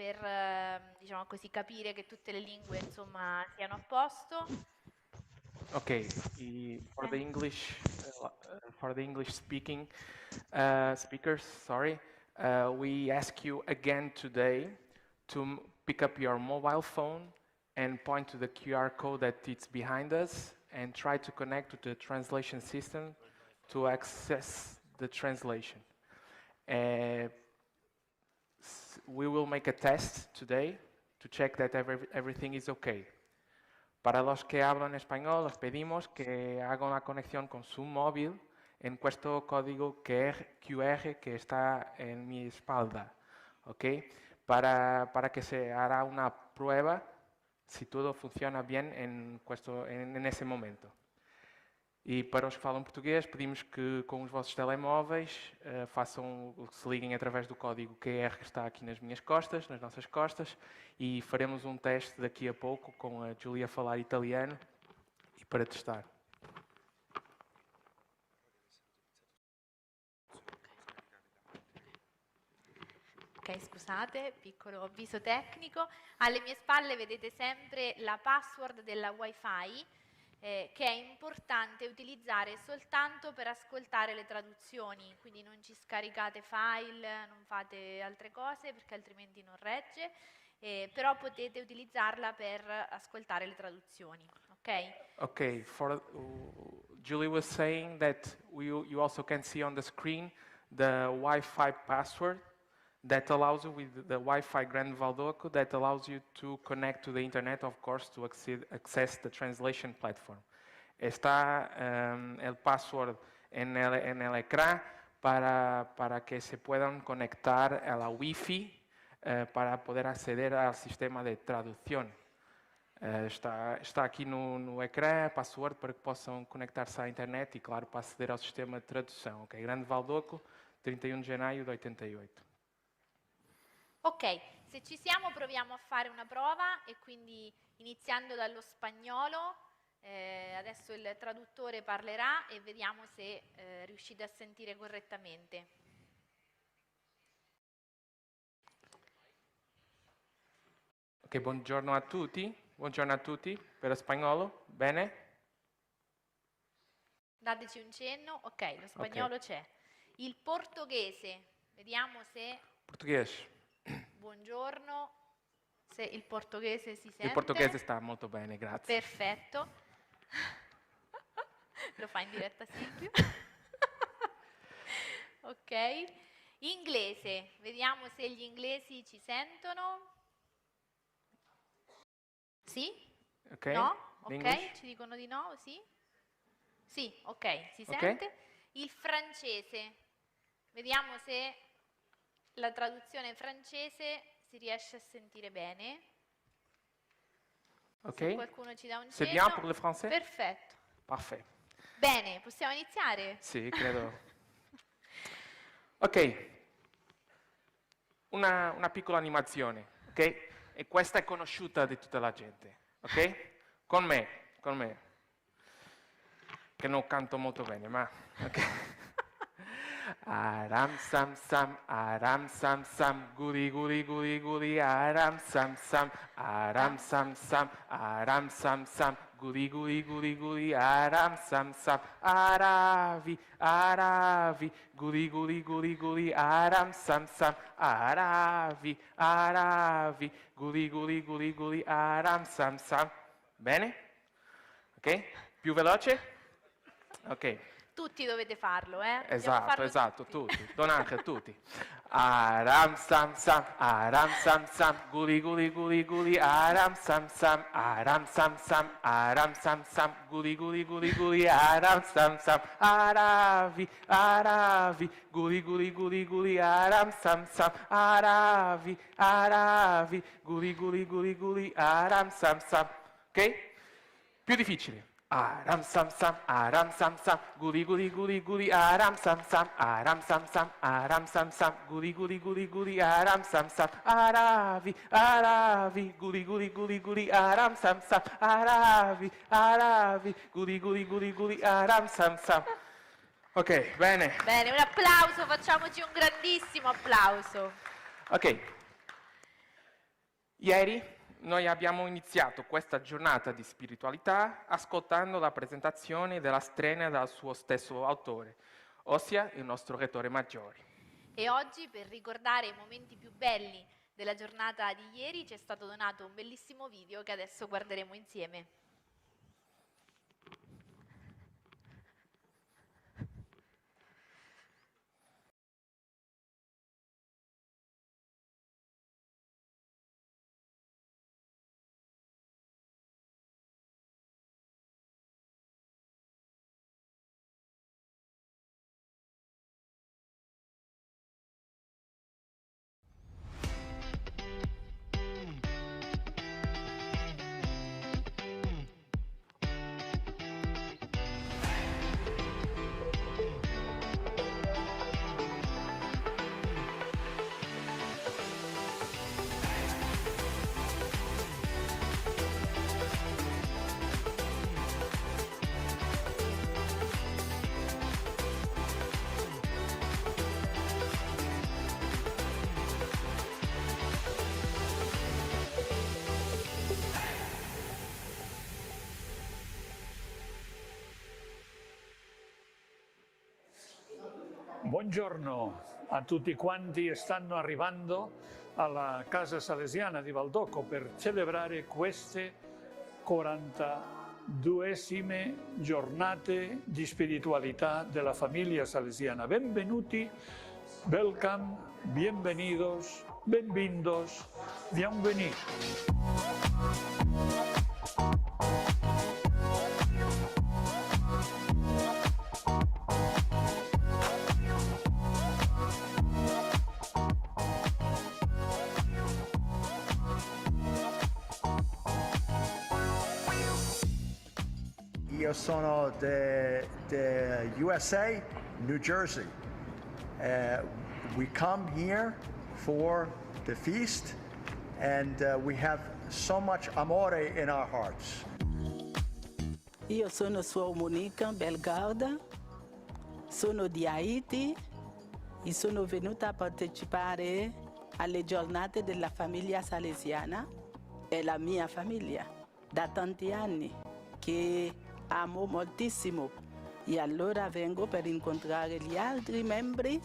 per diciamo così, capire che tutte le lingue insomma siano a posto. Okay, for the English speaking speakers, sorry, we ask you again today to pick up your mobile phone and point to the QR code that it's behind us and try to connect to the translation system to access the translation. We will make a test today to check that everything is okay. Para los que hablan español, les pedimos que hagan la conexión con su móvil en questo código QR que está en mi espalda, ¿ok? Para que se hará una prueba si todo funciona bien en ese momento. E para os que falam português, pedimos que com os vossos telemóveis se liguem através do código QR que está aqui nas minhas costas, nas nossas costas, e faremos um teste daqui a pouco com a Giulia a falar italiano e para testar. Ok, scusate, piccolo avviso tecnico. Alle mie spalle vedete sempre la password della Wi-Fi che è importante utilizzare soltanto per ascoltare le traduzioni, quindi non ci scaricate file, non fate altre cose perché altrimenti non regge, però potete utilizzarla per ascoltare le traduzioni, ok? Okay, Julie was saying that you also can see on the screen the Wi-Fi password that allows you, with the Wi-Fi Grand Valdoco, that allows you to connect to the internet, of course, to access the translation platform. Está el password en el ecrán para que se puedan conectar a la Wi-Fi para poder acceder al sistema de traducción. Está aqui no ecrã, password para que possam conectar-se à internet e, claro, para aceder ao sistema de tradução. Okay? Grande Valdoco, 31 de gennaio di 88. Ok, se ci siamo proviamo a fare una prova e quindi iniziando dallo spagnolo, adesso il traduttore parlerà e vediamo se riuscite a sentire correttamente. Ok, buongiorno a tutti per lo spagnolo, bene? Dateci un cenno, ok, lo spagnolo c'è. Il portoghese, vediamo se... Portoghese. Buongiorno, se il portoghese si sente. Il portoghese sta molto bene, grazie. Perfetto. Lo fa in diretta Silvio. Ok. Inglese, vediamo se gli inglesi ci sentono. Sì? Okay. No? Ok, English? ci dicono di no, sì? Sì, ok, si sente. Il francese, vediamo se la traduzione francese si riesce a sentire bene. Ok. Se qualcuno ci dà un C'est cenno. bien pour le français? Perfetto. Parfait. Bene, possiamo iniziare? Sì, credo. Ok. Una piccola animazione, ok? E questa è conosciuta di tutta la gente, ok? Con me, che non canto molto bene, ma ok. Aram sam sam, guri guri guri guri, aram sam sam, guri guri guri guri, aram sam sam, aravi, guri guri guri guri, aram sam sam, aravi, guri guri guri guri, aram sam sam. Bene? Ok? Più veloce? Ok. Tutti dovete farlo, eh? Esatto, tutti. Donate a tutti. Aram sam sam, guri guri guri guri, aram sam sam, guri guri guri guri, aram sam sam, aravi, guri guri guri guri, aram sam sam, aravi, guri guri guri guri, aram sam sam. Ok? Più difficile. Aram sam sam, guri guri guri guri, aram sam sam, guri guri guri guri, aram sam sam, aravi, guri guri guri guri, aram sam sam, aravi, guri guri guri guri, aram sam sam. Ok, bene. Bene, un applauso, facciamoci un grandissimo applauso. Ok. Ieri noi abbiamo iniziato questa giornata di spiritualità ascoltando la presentazione della strena dal suo stesso autore, ossia il nostro rettore maggiore. E oggi, per ricordare i momenti più belli della giornata di ieri, ci è stato donato un bellissimo video che adesso guarderemo insieme. Buongiorno a tutti quanti stanno arrivando alla Casa Salesiana di Valdocco per celebrare queste 42esime giornate di spiritualità della famiglia salesiana. Benvenuti, welcome, bienvenidos, benvindos, bienvenue. Io sono the USA, New Jersey. We come here for the feast and we have so much amore in our hearts. Io sono Suor Monica Belgarda, sono di Haiti e sono venuta a partecipare alle giornate della famiglia salesiana. È la mia famiglia da tanti anni che amo moltissimo e allora vengo per incontrare gli altri membri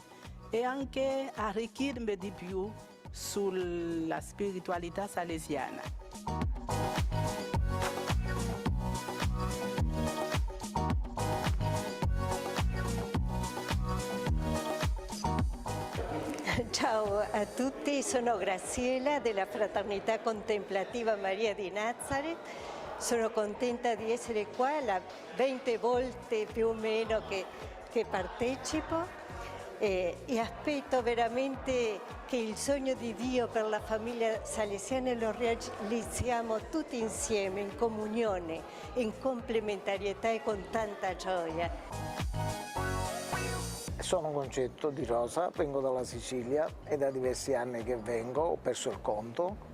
e anche arricchirmi di più sulla spiritualità salesiana. Ciao a tutti, sono Graziella della Fraternità Contemplativa Maria di Nazareth. Sono contenta di essere qua, la 20 volte più o meno che partecipo e aspetto veramente che il sogno di Dio per la famiglia salesiana lo realizziamo tutti insieme, in comunione, in complementarietà e con tanta gioia. Sono Concetto Di Rosa, vengo dalla Sicilia e da diversi anni che vengo, ho perso il conto.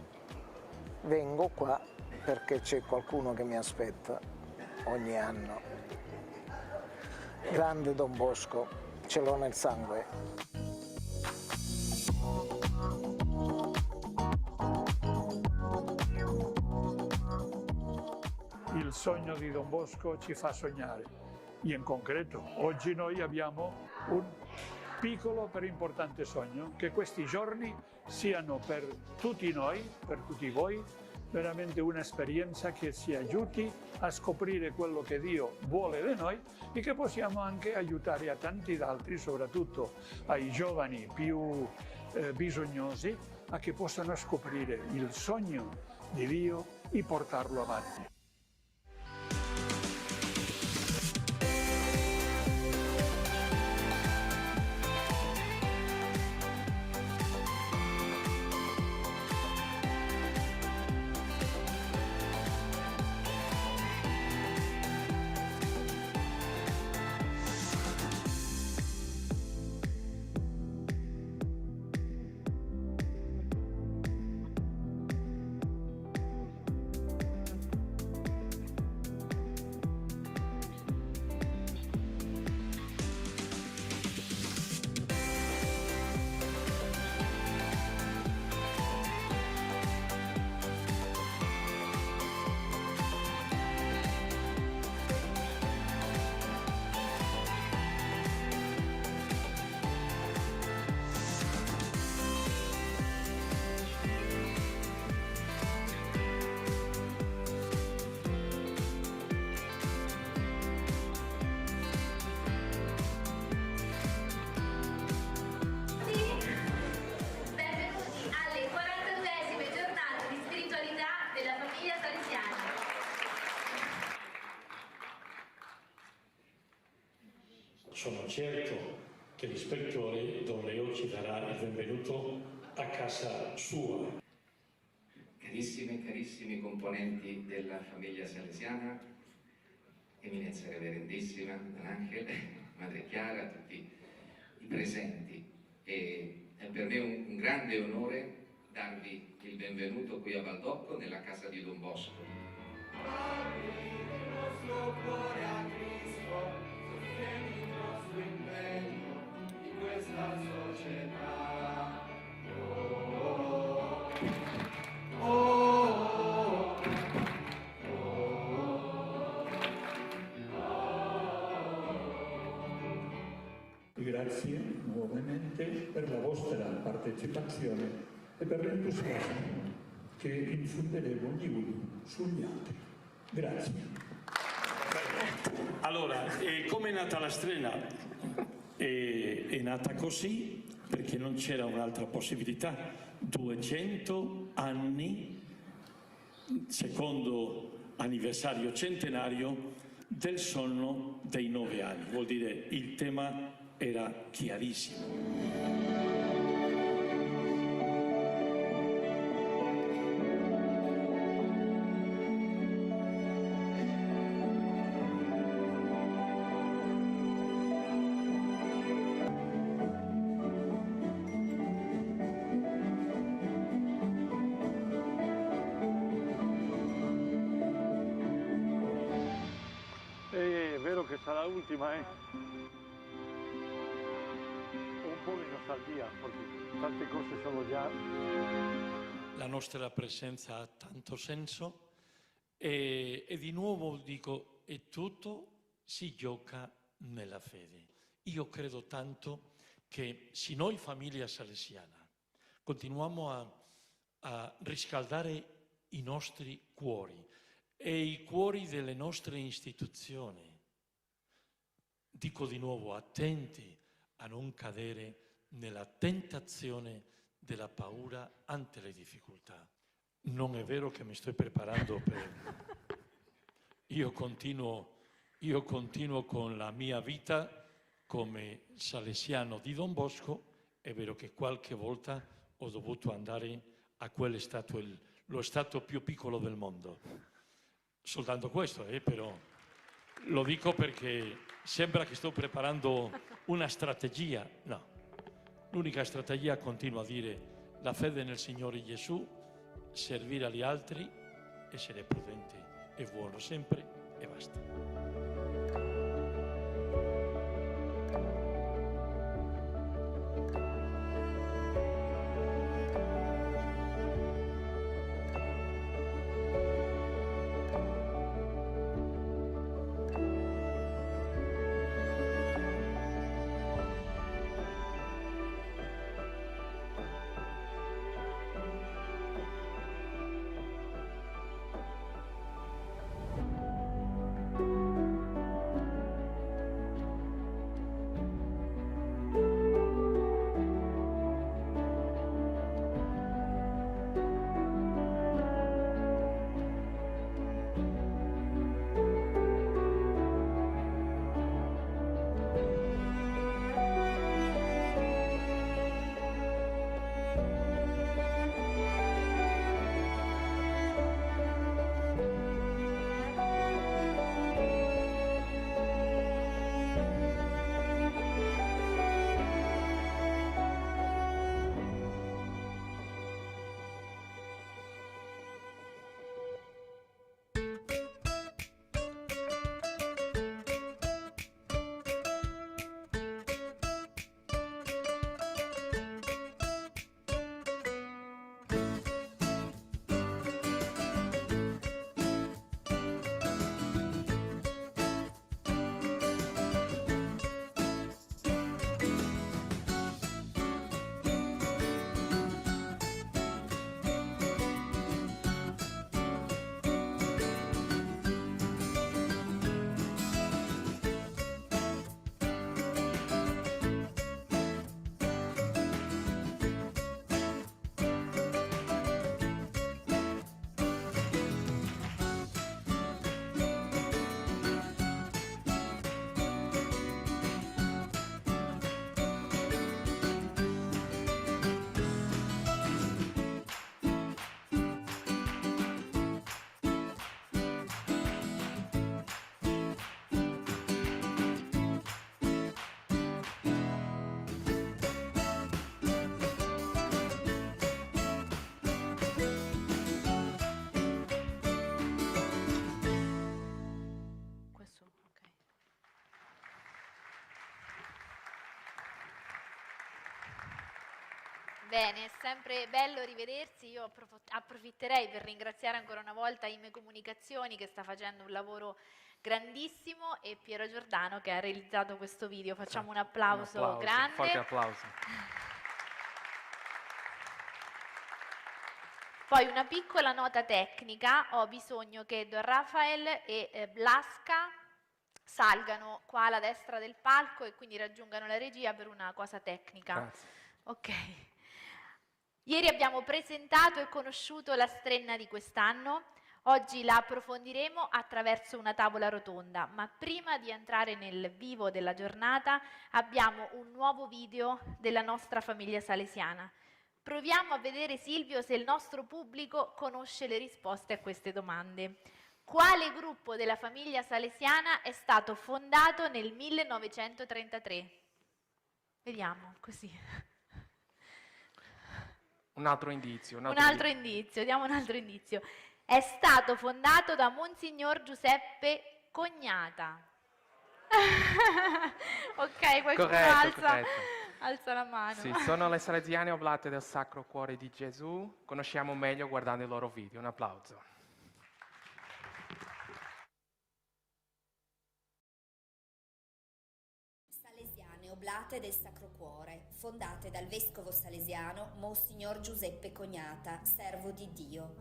Vengo qua perché c'è qualcuno che mi aspetta ogni anno. Grande Don Bosco, ce l'ho nel sangue. Il sogno di Don Bosco ci fa sognare. In concreto, oggi noi abbiamo un piccolo per importante sogno, che questi giorni siano per tutti noi, per tutti voi, veramente un'esperienza che ci aiuti a scoprire quello che Dio vuole da noi e che possiamo anche aiutare a tanti altri, soprattutto ai giovani più bisognosi, a che possano scoprire il sogno di Dio e portarlo avanti. sono certo che l'ispettore Don Leo ci darà il benvenuto a casa sua. Carissime e carissimi componenti della famiglia salesiana, Eminenza Reverendissima, Don Angel, Madre Chiara, tutti i presenti, è per me un grande onore darvi il benvenuto qui a Valdocco, nella casa di Don Bosco. Apri il nostro cuore a Cristo, sostieni il nostro impegno in questa società. Grazie nuovamente per la vostra partecipazione e per l'entusiasmo che infonderemo gli uni sugli altri. Grazie. Allora, come è nata la strena? È nata così perché non c'era un'altra possibilità. 200 anni, secondo anniversario centenario, del sonno dei 9 anni. Vuol dire il tema era chiarissimo. È vero che sarà l'ultima, un po' di nostalgia, perché tante cose sono già... La nostra presenza ha tanto senso e di nuovo dico, e tutto si gioca nella fede. Io credo tanto che se noi famiglia salesiana continuiamo a riscaldare i nostri cuori e i cuori delle nostre istituzioni, dico di nuovo, attenti a non cadere nella tentazione della paura ante le difficoltà. Non è vero che mi sto preparando per... Io continuo con la mia vita come salesiano di Don Bosco. È vero che qualche volta ho dovuto andare a quello stato, lo stato più piccolo del mondo. Soltanto questo, però lo dico perché sembra che sto preparando una strategia. No, l'unica strategia, continuo a dire, la fede nel Signore Gesù, servire agli altri, essere prudenti e buono sempre e basta. Bene, è sempre bello rivedersi. Io approfitterei per ringraziare ancora una volta Ime Comunicazioni, che sta facendo un lavoro grandissimo, e Piero Giordano, che ha realizzato questo video. Facciamo un applauso grande. Forte applauso. Poi una piccola nota tecnica: ho bisogno che Don Rafael e Blasca salgano qua alla destra del palco e quindi raggiungano la regia per una cosa tecnica. Grazie. Ok. Ieri abbiamo presentato e conosciuto la strenna di quest'anno. Oggi la approfondiremo attraverso una tavola rotonda, ma prima di entrare nel vivo della giornata abbiamo un nuovo video della nostra famiglia salesiana. Proviamo a vedere, Silvio, se il nostro pubblico conosce le risposte a queste domande. Quale gruppo della famiglia salesiana è stato fondato nel 1933? Vediamo, così. Un altro indizio. Diamo un altro indizio. È stato fondato da Monsignor Giuseppe Cognata. Ok, qualcuno alza la mano. Sì, sono le Salesiane Oblate del Sacro Cuore di Gesù. Conosciamo meglio guardando i loro video. Un applauso. Salesiane Oblate del Sacro Cuore, fondate dal vescovo salesiano Monsignor Giuseppe Cognata, servo di Dio.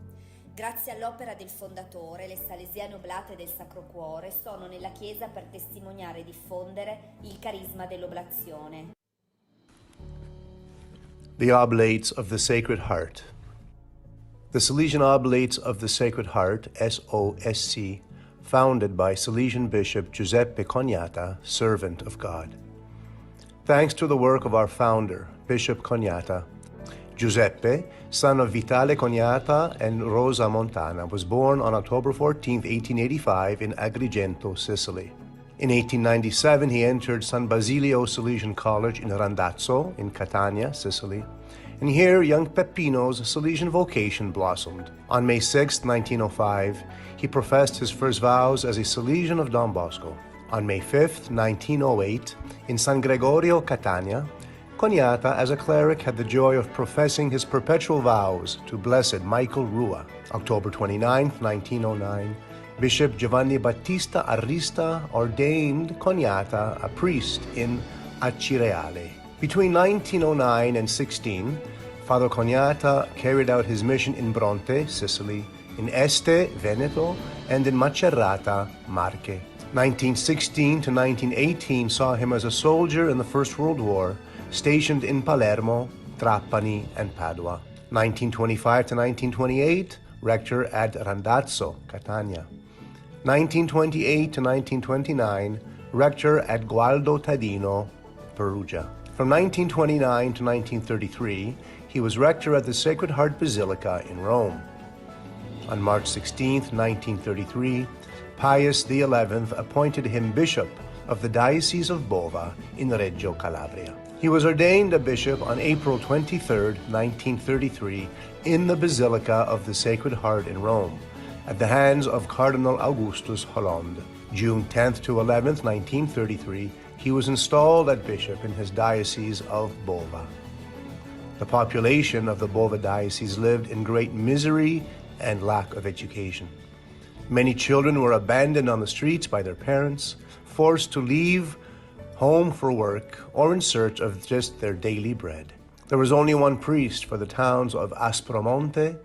Grazie all'opera del fondatore, le Salesiane Oblate del Sacro Cuore sono nella Chiesa per testimoniare e diffondere il carisma dell'oblazione. The Oblates of the Sacred Heart. The Salesian Oblates of the Sacred Heart, SOSC, founded by Salesian Bishop Giuseppe Cognata, servant of God. Thanks to the work of our founder, Bishop Cognata, Giuseppe, son of Vitale Cognata and Rosa Montana, was born on October 14, 1885 in Agrigento, Sicily. In 1897, he entered San Basilio Salesian College in Randazzo, in Catania, Sicily, and here young Peppino's Salesian vocation blossomed. On May 6, 1905, he professed his first vows as a Salesian of Don Bosco. On May 5, 1908, in San Gregorio, Catania, Cognata, as a cleric, had the joy of professing his perpetual vows to Blessed Michael Rua. October 29, 1909, Bishop Giovanni Battista Arista ordained Cognata a priest in Acireale. Between 1909 and 16, Father Cognata carried out his mission in Bronte, Sicily, in Este, Veneto, and in Macerrata, Marche. 1916 to 1918 saw him as a soldier in the First World War, stationed in Palermo, Trapani, and Padua. 1925 to 1928, rector at Randazzo, Catania. 1928 to 1929, rector at Gualdo Tadino, Perugia. From 1929 to 1933, he was rector at the Sacred Heart Basilica in Rome. On March 16, 1933, Pius XI appointed him bishop of the Diocese of Bova in Reggio Calabria. He was ordained a bishop on April 23, 1933, in the Basilica of the Sacred Heart in Rome, at the hands of Cardinal Augustus Hollande. June 10 to 11, 1933, he was installed as bishop in his diocese of Bova. The population of the Bova diocese lived in great misery and lack of education. Many children were abandoned on the streets by their parents, forced to leave home for work, or in search of just their daily bread. There was only one priest for the towns of Aspromonte,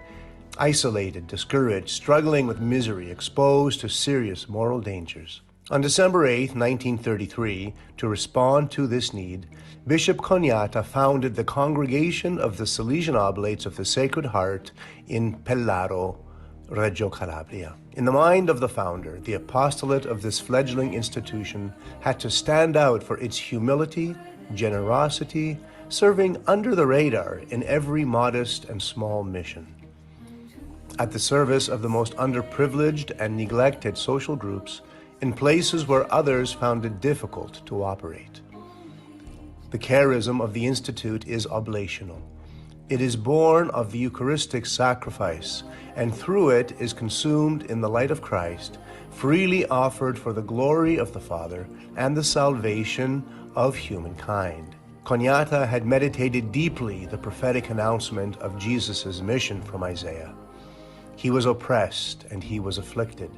isolated, discouraged, struggling with misery, exposed to serious moral dangers. On December 8, 1933, to respond to this need, Bishop Cognata founded the Congregation of the Salesian Oblates of the Sacred Heart in Pellaro, Reggio Calabria. In the mind of the founder, the apostolate of this fledgling institution had to stand out for its humility, generosity, serving under the radar in every modest and small mission. At the service of the most underprivileged and neglected social groups, in places where others found it difficult to operate. The charism of the Institute is oblational. It is born of the Eucharistic sacrifice, and through it is consumed in the light of Christ, freely offered for the glory of the Father and the salvation of humankind. Coniata had meditated deeply the prophetic announcement of Jesus' mission from Isaiah. He was oppressed and he was afflicted,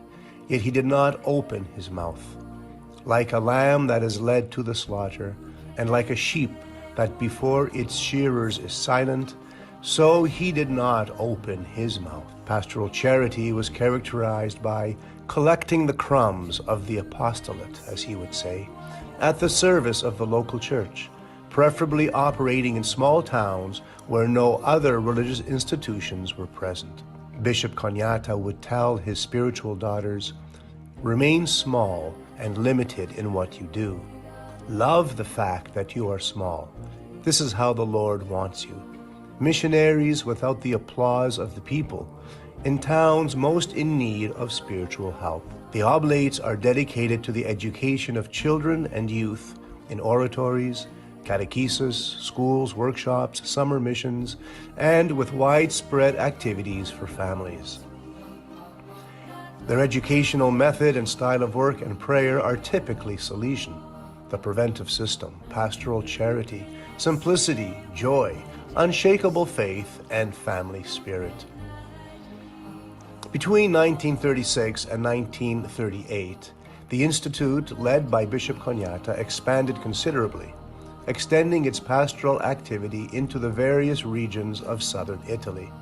yet he did not open his mouth. Like a lamb that is led to the slaughter, and like a sheep that before its shearers is silent, so he did not open his mouth. Pastoral charity was characterized by collecting the crumbs of the apostolate, as he would say, at the service of the local church, preferably operating in small towns where no other religious institutions were present. Bishop Coniata would tell his spiritual daughters, "Remain small and limited in what you do. Love the fact that you are small. This is how the Lord wants you. Missionaries without the applause of the people, in towns most in need of spiritual help. The oblates are dedicated to the education of children and youth in oratories, catechesis, schools, workshops, summer missions, and with widespread activities for families. Their educational method and style of work and prayer are typically Salesian: the preventive system, pastoral charity, simplicity, joy, unshakable faith, and family spirit. Between 1936 and 1938, the Institute, led by Bishop Coniata, expanded considerably, extending its pastoral activity into the various regions of southern Italy.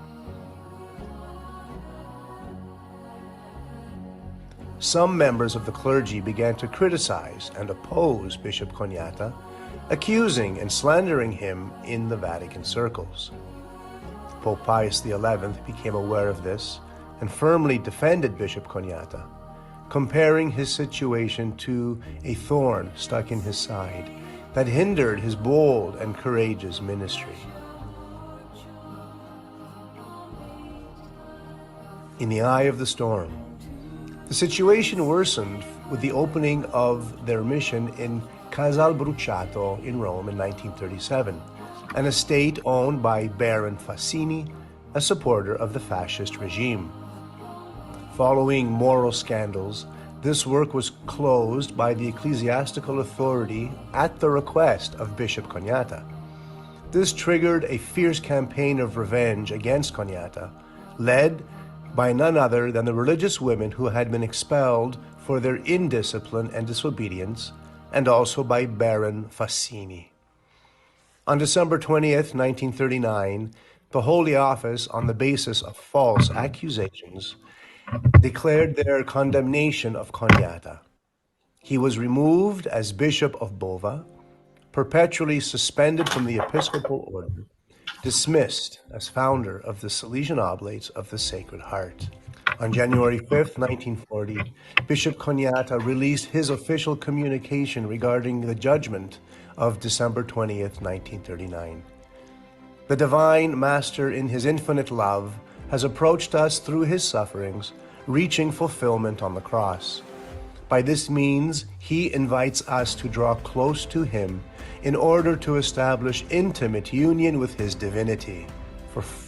Some members of the clergy began to criticize and oppose Bishop Coniata, accusing and slandering him in the Vatican circles. Pope Pius XI became aware of this and firmly defended Bishop Coniata, comparing his situation to a thorn stuck in his side that hindered his bold and courageous ministry. In the eye of the storm, the situation worsened with the opening of their mission in Casal Bruciato in Rome in 1937, an estate owned by Baron Fassini, a supporter of the fascist regime. Following moral scandals, this work was closed by the ecclesiastical authority at the request of Bishop Coniata. This triggered a fierce campaign of revenge against Coniata, led by none other than the religious women who had been expelled for their indiscipline and disobedience, and also by Baron Fassini. On December 20th, 1939, the Holy Office, on the basis of false accusations, declared their condemnation of Coniata. He was removed as Bishop of Bova, perpetually suspended from the episcopal order, dismissed as founder of the Salesian Oblates of the Sacred Heart. On January 5th, 1940, Bishop Coniata released his official communication regarding the judgment of December 20th, 1939. The Divine Master, in his infinite love, has approached us through his sufferings, reaching fulfillment on the cross. By this means, he invites us to draw close to him in order to establish intimate union with his divinity.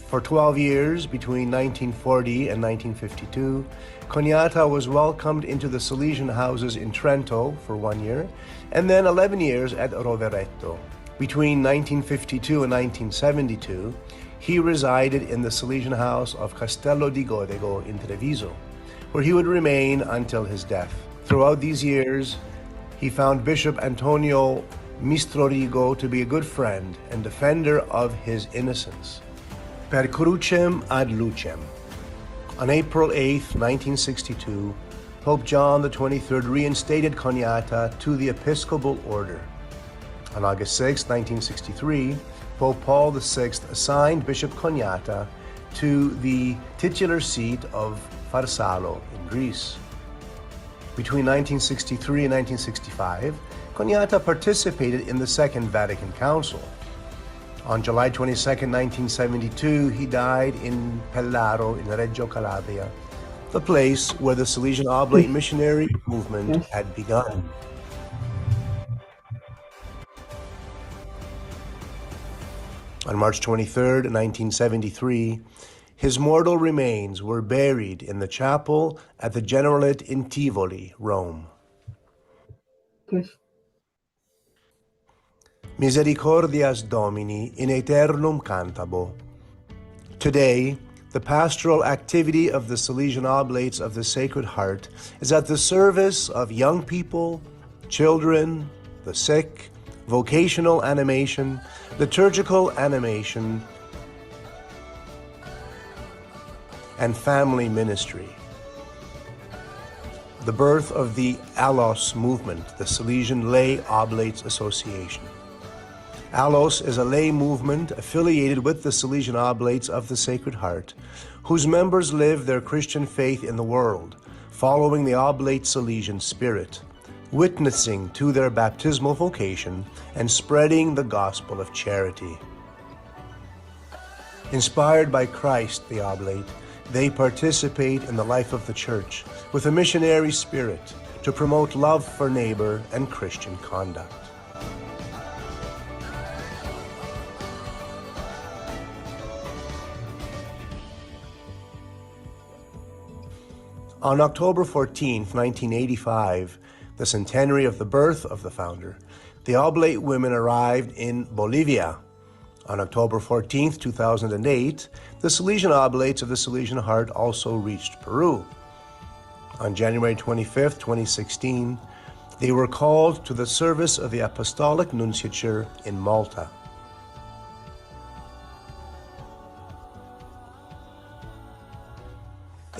For 12 years, between 1940 and 1952, Coniata was welcomed into the Salesian houses in Trento for 1 year, and then 11 years at Rovereto. Between 1952 and 1972, he resided in the Salesian house of Castello di Godego in Treviso, where he would remain until his death. Throughout these years, he found Bishop Antonio Mistrorigo to be a good friend and defender of his innocence. Per crucem ad lucem. On April 8, 1962, Pope John XXIII reinstated Coniata to the Episcopal Order. On August 6, 1963, Pope Paul VI assigned Bishop Coniata to the titular seat of Farsalo in Greece. Between 1963 and 1965, Coniata participated in the Second Vatican Council. On July 22, 1972, he died in Pellaro in Reggio Calabria, the place where the Salesian Oblate missionary movement had begun. On March 23, 1973, his mortal remains were buried in the chapel at the Generalate in Tivoli, Rome. misericordias Domini in aeternum cantabo. Today, the pastoral activity of the Salesian Oblates of the Sacred Heart is at the service of young people, children, the sick, vocational animation, liturgical animation, and family ministry. The birth of the ALOS movement, the Salesian Lay Oblates Association. ALOS is a lay movement affiliated with the Salesian Oblates of the Sacred Heart, whose members live their Christian faith in the world, following the Oblate Salesian spirit, witnessing to their baptismal vocation and spreading the gospel of charity. Inspired by Christ, the Oblate, they participate in the life of the Church with a missionary spirit to promote love for neighbor and Christian conduct. On October 14, 1985, the centenary of the birth of the founder, the Oblate women arrived in Bolivia. On October 14, 2008, the Salesian Oblates of the Salesian Heart also reached Peru. On January 25, 2016, they were called to the service of the Apostolic Nunciature in Malta.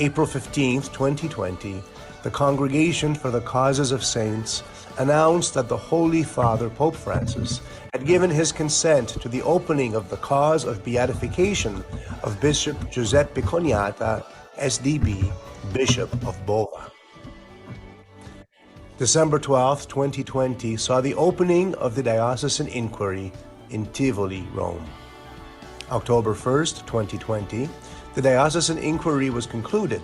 April 15, 2020, the Congregation for the Causes of Saints announced that the Holy Father, Pope Francis, had given his consent to the opening of the cause of beatification of Bishop Giuseppe Cognata, SDB, Bishop of Bova. December 12, 2020, saw the opening of the diocesan inquiry in Tivoli, Rome. October 1st, 2020, the diocesan inquiry was concluded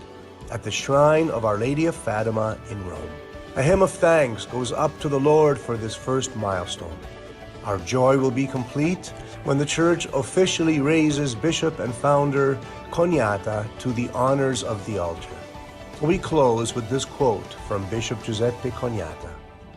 at the shrine of Our Lady of Fatima in Rome. A hymn of thanks goes up to the Lord for this first milestone. Our joy will be complete when the Church officially raises Bishop and Founder Cognata to the honors of the altar. We close with this quote from Bishop Giuseppe Cognata.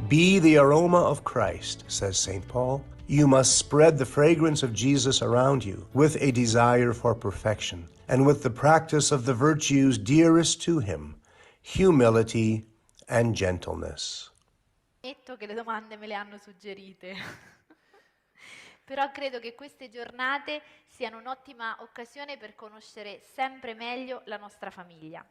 "Be the aroma of Christ," says St. Paul. "You must spread the fragrance of Jesus around you with a desire for perfection and with the practice of the virtues dearest to him, humility and gentleness." Ammetto che le domande me le hanno suggerite, però credo che queste giornate siano un'ottima occasione per conoscere sempre meglio la nostra famiglia.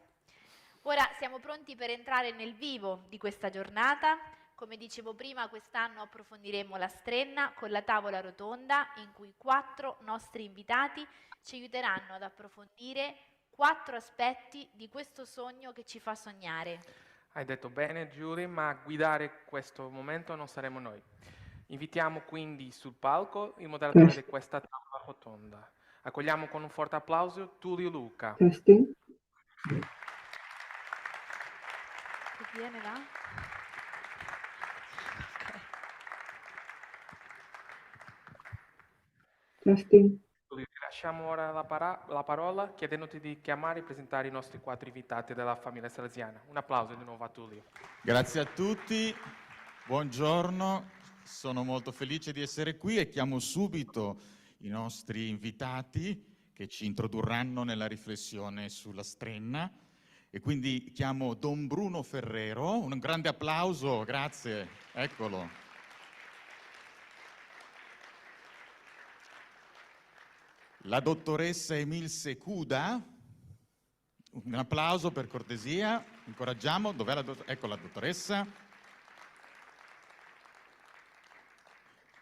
Ora siamo pronti per entrare nel vivo di questa giornata. Come dicevo prima, quest'anno approfondiremo la strenna con la tavola rotonda in cui 4 nostri invitati ci aiuteranno ad approfondire 4 aspetti di questo sogno che ci fa sognare. Hai detto bene, Giulia, ma a guidare questo momento non saremo noi. Invitiamo quindi sul palco il moderatore di questa tavola rotonda. Accogliamo con un forte applauso Tullio Luca. Testing. Che viene là? Testing. Tullio, ti lasciamo ora la parola chiedendoti di chiamare e presentare i nostri 4 invitati della famiglia salesiana. Un applauso di nuovo a Tullio. Grazie a tutti, buongiorno, sono molto felice di essere qui e chiamo subito i nostri invitati che ci introdurranno nella riflessione sulla strenna e quindi chiamo Don Bruno Ferrero, un grande applauso, grazie, eccolo. La dottoressa Emilce Cuda, un applauso per cortesia, incoraggiamo, dov'è la dottoressa? Ecco la dottoressa.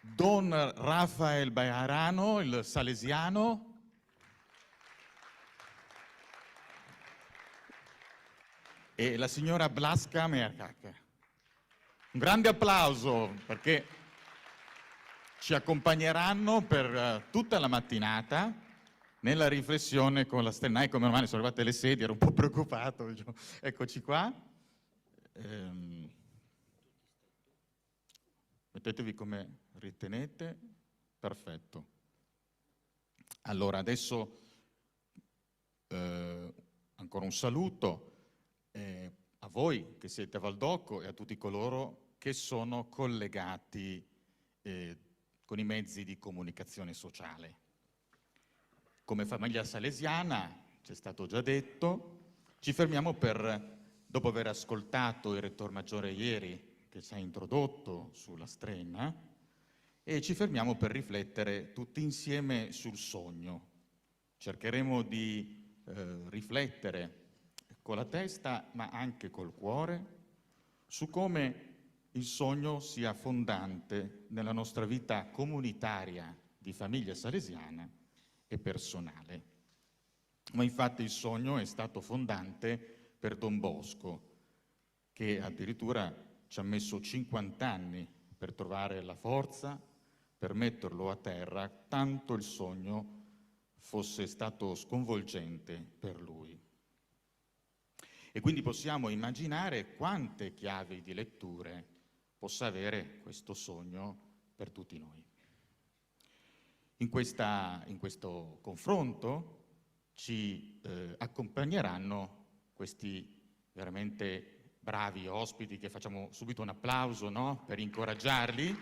Don Rafael Bejarano, il salesiano. E la signora Blasca Mercac. Un grande applauso perché ci accompagneranno per tutta la mattinata nella riflessione con la strenna. Ecco, meno male, sono arrivate le sedie, ero un po' preoccupato. Eccoci qua. Mettetevi come ritenete. Perfetto. Allora, adesso ancora un saluto a voi che siete a Valdocco e a tutti coloro che sono collegati con i mezzi di comunicazione sociale. Come famiglia salesiana, ci è stato già detto, ci fermiamo dopo aver ascoltato il Rettor Maggiore ieri, che ci ha introdotto sulla Strenna, e ci fermiamo per riflettere tutti insieme sul sogno. Cercheremo di riflettere con la testa, ma anche col cuore, su come il sogno sia fondante nella nostra vita comunitaria di famiglia salesiana e personale. Ma infatti il sogno è stato fondante per Don Bosco, che addirittura ci ha messo 50 anni per trovare la forza, per metterlo a terra, tanto il sogno fosse stato sconvolgente per lui. E quindi possiamo immaginare quante chiavi di letture possa avere questo sogno per tutti noi. In questo confronto ci accompagneranno questi veramente bravi ospiti, che facciamo subito un applauso, no? Per incoraggiarli.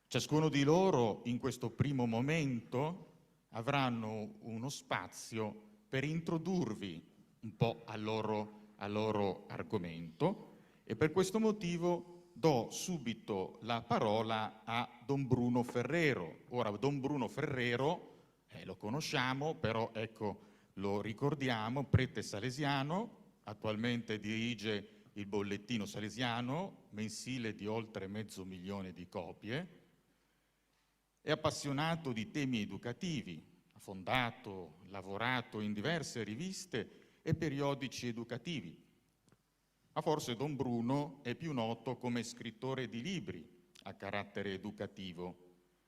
Ciascuno di loro in questo primo momento avranno uno spazio per introdurvi un po' al loro argomento, e per questo motivo do subito la parola a Don Bruno Ferrero. Ora, Don Bruno Ferrero lo conosciamo, però ecco, lo ricordiamo, prete salesiano, attualmente dirige il bollettino salesiano, mensile di oltre 500.000 di copie. È appassionato di temi educativi, ha fondato, lavorato in diverse riviste e periodici educativi. Ma forse Don Bruno è più noto come scrittore di libri a carattere educativo,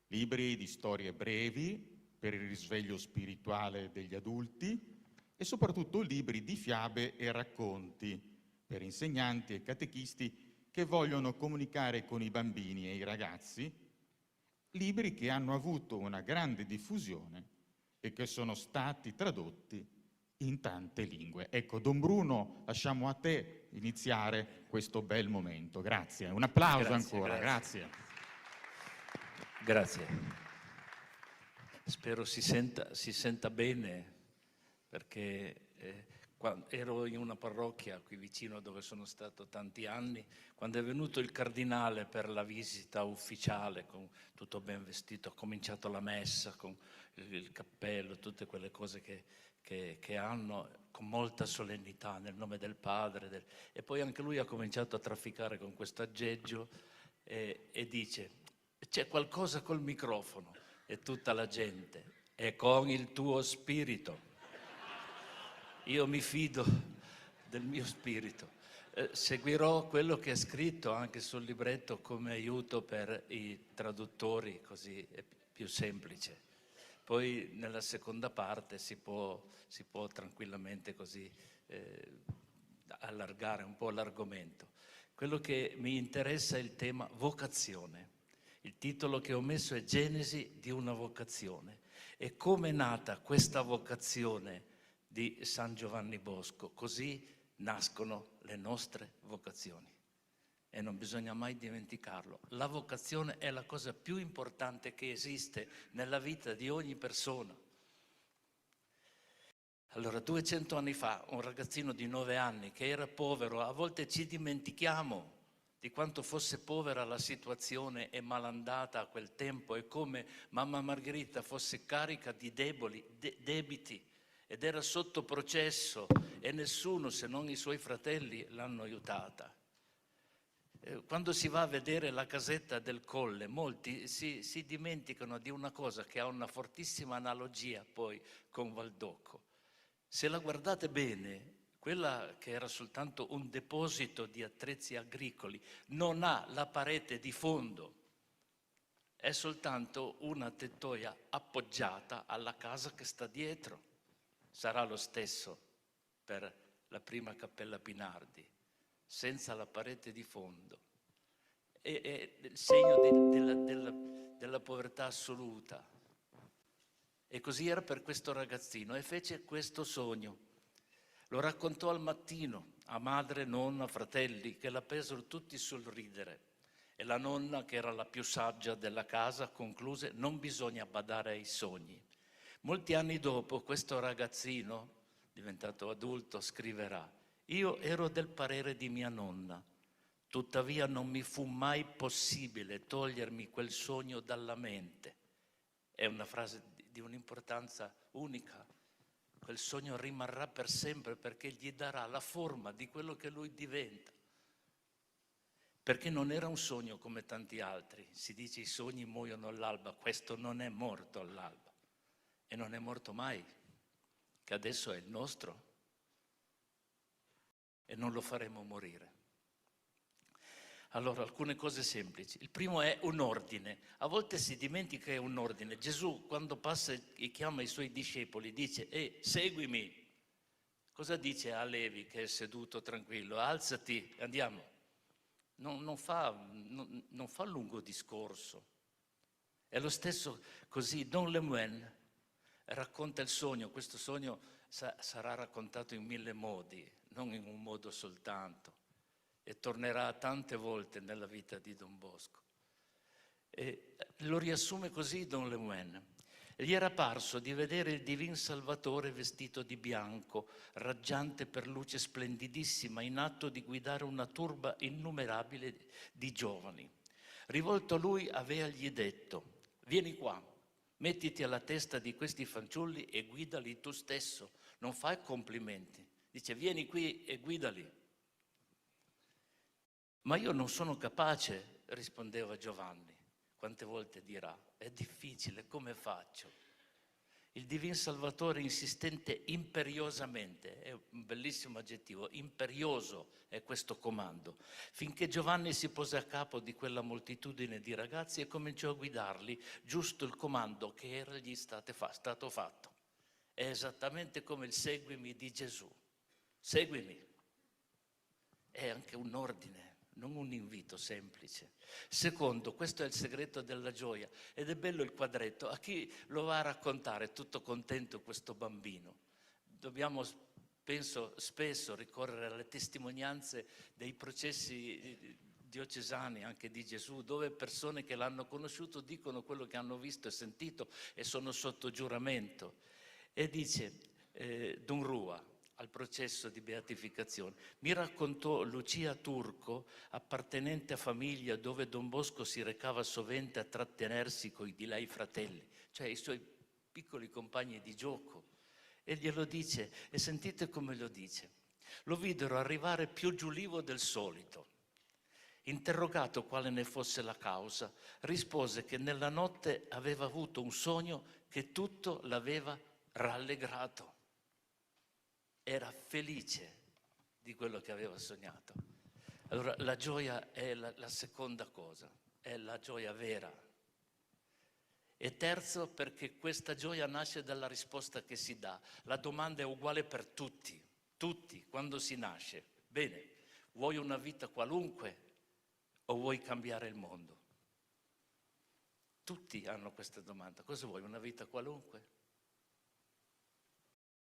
libri di storie brevi per il risveglio spirituale degli adulti e soprattutto libri di fiabe e racconti per insegnanti e catechisti che vogliono comunicare con i bambini e i ragazzi, libri che hanno avuto una grande diffusione e che sono stati tradotti in tante lingue. Ecco, Don Bruno, lasciamo a te iniziare questo bel momento. Grazie. Un applauso ancora. Grazie. Grazie. Spero si senta bene, perché ero in una parrocchia qui vicino dove sono stato tanti anni, quando è venuto il cardinale per la visita ufficiale, con tutto ben vestito, ha cominciato la messa con il cappello, tutte quelle cose che hanno, con molta solennità, nel nome del Padre, e poi anche lui ha cominciato a trafficare con questo aggeggio e dice: c'è qualcosa col microfono, e tutta la gente: è con il tuo spirito. Io mi fido del mio spirito. Seguirò quello che è scritto anche sul libretto come aiuto per i traduttori, così è più semplice. Poi nella seconda parte si può tranquillamente così allargare un po' l'argomento. Quello che mi interessa è il tema vocazione. Il titolo che ho messo è Genesi di una vocazione. E come è nata questa vocazione di San Giovanni Bosco? Così nascono le nostre vocazioni. E non bisogna mai dimenticarlo. La vocazione è la cosa più importante che esiste nella vita di ogni persona. Allora, 200 anni fa, un ragazzino di 9 anni che era povero, a volte ci dimentichiamo di quanto fosse povera la situazione e malandata a quel tempo, e come mamma Margherita fosse carica di debiti, ed era sotto processo e nessuno, se non i suoi fratelli, l'hanno aiutata. Quando si va a vedere la casetta del Colle, molti si dimenticano di una cosa che ha una fortissima analogia poi con Valdocco. Se la guardate bene, quella che era soltanto un deposito di attrezzi agricoli non ha la parete di fondo, è soltanto una tettoia appoggiata alla casa che sta dietro. Sarà lo stesso per la prima Cappella Pinardi, senza la parete di fondo. È il segno della povertà assoluta. E così era per questo ragazzino, e fece questo sogno. Lo raccontò al mattino a madre, nonna, fratelli, che la presero tutti sul ridere. E la nonna, che era la più saggia della casa, concluse: non bisogna badare ai sogni. Molti anni dopo, questo ragazzino, diventato adulto, scriverà: io ero del parere di mia nonna, tuttavia non mi fu mai possibile togliermi quel sogno dalla mente. È una frase di un'importanza unica. Quel sogno rimarrà per sempre perché gli darà la forma di quello che lui diventa. Perché non era un sogno come tanti altri. Si dice i sogni muoiono all'alba, questo non è morto all'alba e non è morto mai, che adesso è il nostro e non lo faremo morire. Allora, alcune cose semplici. Il primo è un ordine. A volte si dimentica che è un ordine. Gesù, quando passa e chiama i suoi discepoli, dice: seguimi. Cosa dice a Levi, che è seduto tranquillo? Alzati, andiamo. Non fa lungo discorso. È lo stesso così. Don Lemoine racconta il sogno. Questo sogno sarà raccontato in 1000 modi, non in un modo soltanto. E tornerà tante volte nella vita di Don Bosco. E lo riassume così Don Lemoine. Gli era parso di vedere il Divin Salvatore vestito di bianco, raggiante per luce splendidissima, in atto di guidare una turba innumerabile di giovani. Rivolto a lui aveagli detto: vieni qua, mettiti alla testa di questi fanciulli e guidali tu stesso, non fai complimenti. Dice: vieni qui e guidali. Ma io non sono capace, rispondeva Giovanni. Quante volte dirà: è difficile, come faccio? Il Divin Salvatore, insistente imperiosamente, è un bellissimo aggettivo, imperioso è questo comando, finché Giovanni si pose a capo di quella moltitudine di ragazzi e cominciò a guidarli, giusto il comando che era gli stato fatto. È esattamente come il seguimi di Gesù. Seguimi. È anche un ordine, non un invito semplice. Secondo, questo è il segreto della gioia, ed è bello il quadretto. A chi lo va a raccontare tutto contento questo bambino? Dobbiamo, penso, spesso ricorrere alle testimonianze dei processi diocesani, anche di Gesù, dove persone che l'hanno conosciuto dicono quello che hanno visto e sentito e sono sotto giuramento. E dice Don Rua, al processo di beatificazione: mi raccontò Lucia Turco, appartenente a famiglia dove Don Bosco si recava sovente a trattenersi coi di lei fratelli, cioè i suoi piccoli compagni di gioco, e glielo dice, e sentite come lo dice: lo videro arrivare più giulivo del solito. Interrogato quale ne fosse la causa, rispose che nella notte aveva avuto un sogno che tutto l'aveva rallegrato. Era felice di quello che aveva sognato. Allora la gioia è la seconda cosa, è la gioia vera. E terzo, perché questa gioia nasce dalla risposta che si dà. La domanda è uguale per tutti, quando si nasce. Bene, vuoi una vita qualunque o vuoi cambiare il mondo? Tutti hanno questa domanda. Cosa vuoi, una vita qualunque?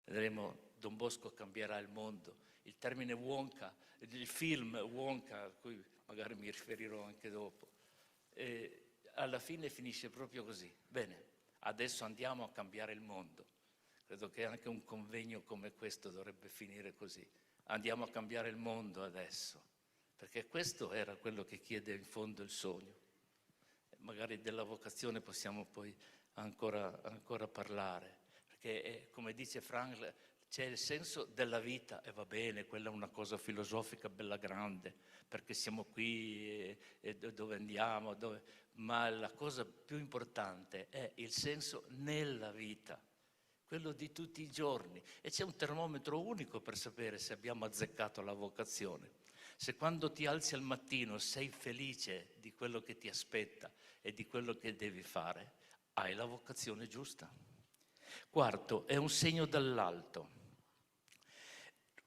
Vedremo, Don Bosco cambierà il mondo. Il termine Wonka, il film Wonka, a cui magari mi riferirò anche dopo, alla fine finisce proprio così. Bene, adesso andiamo a cambiare il mondo. Credo che anche un convegno come questo dovrebbe finire così. Andiamo a cambiare il mondo adesso, perché questo era quello che chiede in fondo il sogno. Magari della vocazione possiamo poi ancora parlare. Perché, come dice Frank, c'è il senso della vita, e va bene, quella è una cosa filosofica bella grande, perché siamo qui e dove andiamo, ma la cosa più importante è il senso nella vita, quello di tutti i giorni. E c'è un termometro unico per sapere se abbiamo azzeccato la vocazione. Se quando ti alzi al mattino sei felice di quello che ti aspetta e di quello che devi fare, hai la vocazione giusta. Quarto, è un segno dall'alto.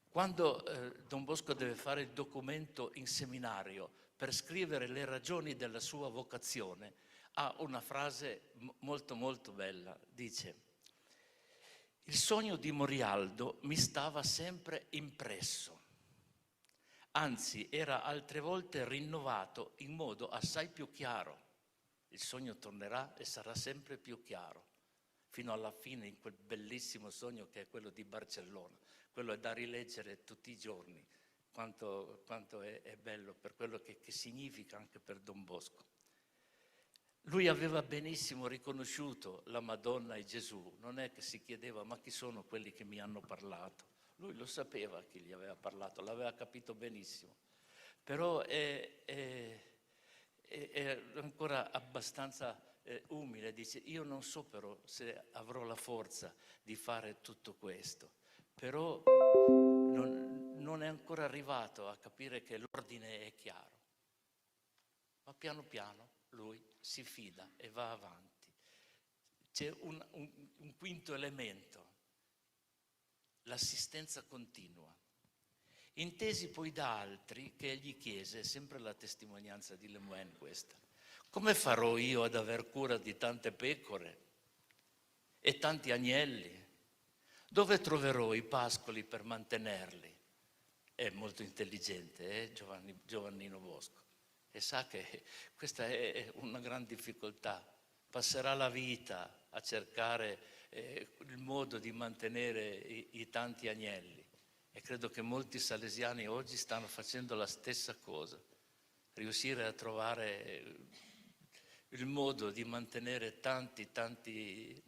Quando Don Bosco deve fare il documento in seminario per scrivere le ragioni della sua vocazione, ha una frase molto molto bella. Dice: il sogno di Morialdo mi stava sempre impresso. anzi era altre volte rinnovato in modo assai più chiaro. Il sogno tornerà e sarà sempre più chiaro, fino alla fine in quel bellissimo sogno che è quello di Barcellona. Quello è da rileggere tutti i giorni, quanto è bello per quello che significa anche per Don Bosco. Lui aveva benissimo riconosciuto la Madonna e Gesù, non è che si chiedeva ma chi sono quelli che mi hanno parlato. Lui lo sapeva chi gli aveva parlato, l'aveva capito benissimo, però è ancora abbastanza umile, dice io non so però se avrò la forza di fare tutto questo, però non è ancora arrivato a capire che l'ordine è chiaro, ma piano piano lui si fida e va avanti. C'è un quinto elemento, l'assistenza continua. Intesi poi da altri che egli chiese, sempre la testimonianza di Lemoine questa, come farò io ad aver cura di tante pecore e tanti agnelli? Dove troverò i pascoli per mantenerli? È molto intelligente, Giovannino Bosco, e sa che questa è una gran difficoltà. Passerà la vita a cercare il modo di mantenere i tanti agnelli. E credo che molti salesiani oggi stanno facendo la stessa cosa, riuscire a trovare il modo di mantenere tanti,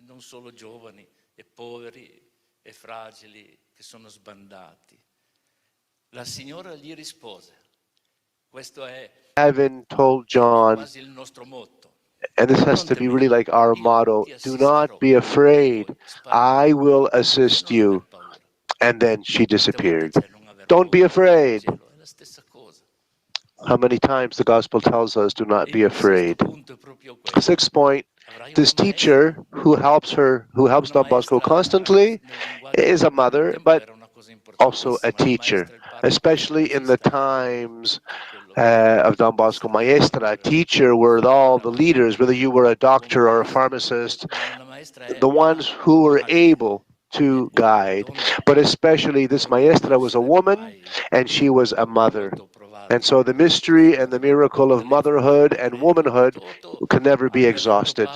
non solo giovani e poveri e fragili che sono sbandati. La signora gli rispose, questo è told John, quasi il nostro motto. and this has to be really like our motto, do not be afraid, I will assist you. And then she disappeared. Don't be afraid. How many times the gospel tells us, do not be afraid. Sixth point, this teacher who helps Don Bosco constantly is a mother, but also a teacher, especially in the times of Don Bosco Maestra, a teacher were all the leaders, whether you were a doctor or a pharmacist, the ones who were able to guide. But especially this maestra was a woman and she was a mother. And so the mystery and the miracle of motherhood and womanhood can never be exhausted.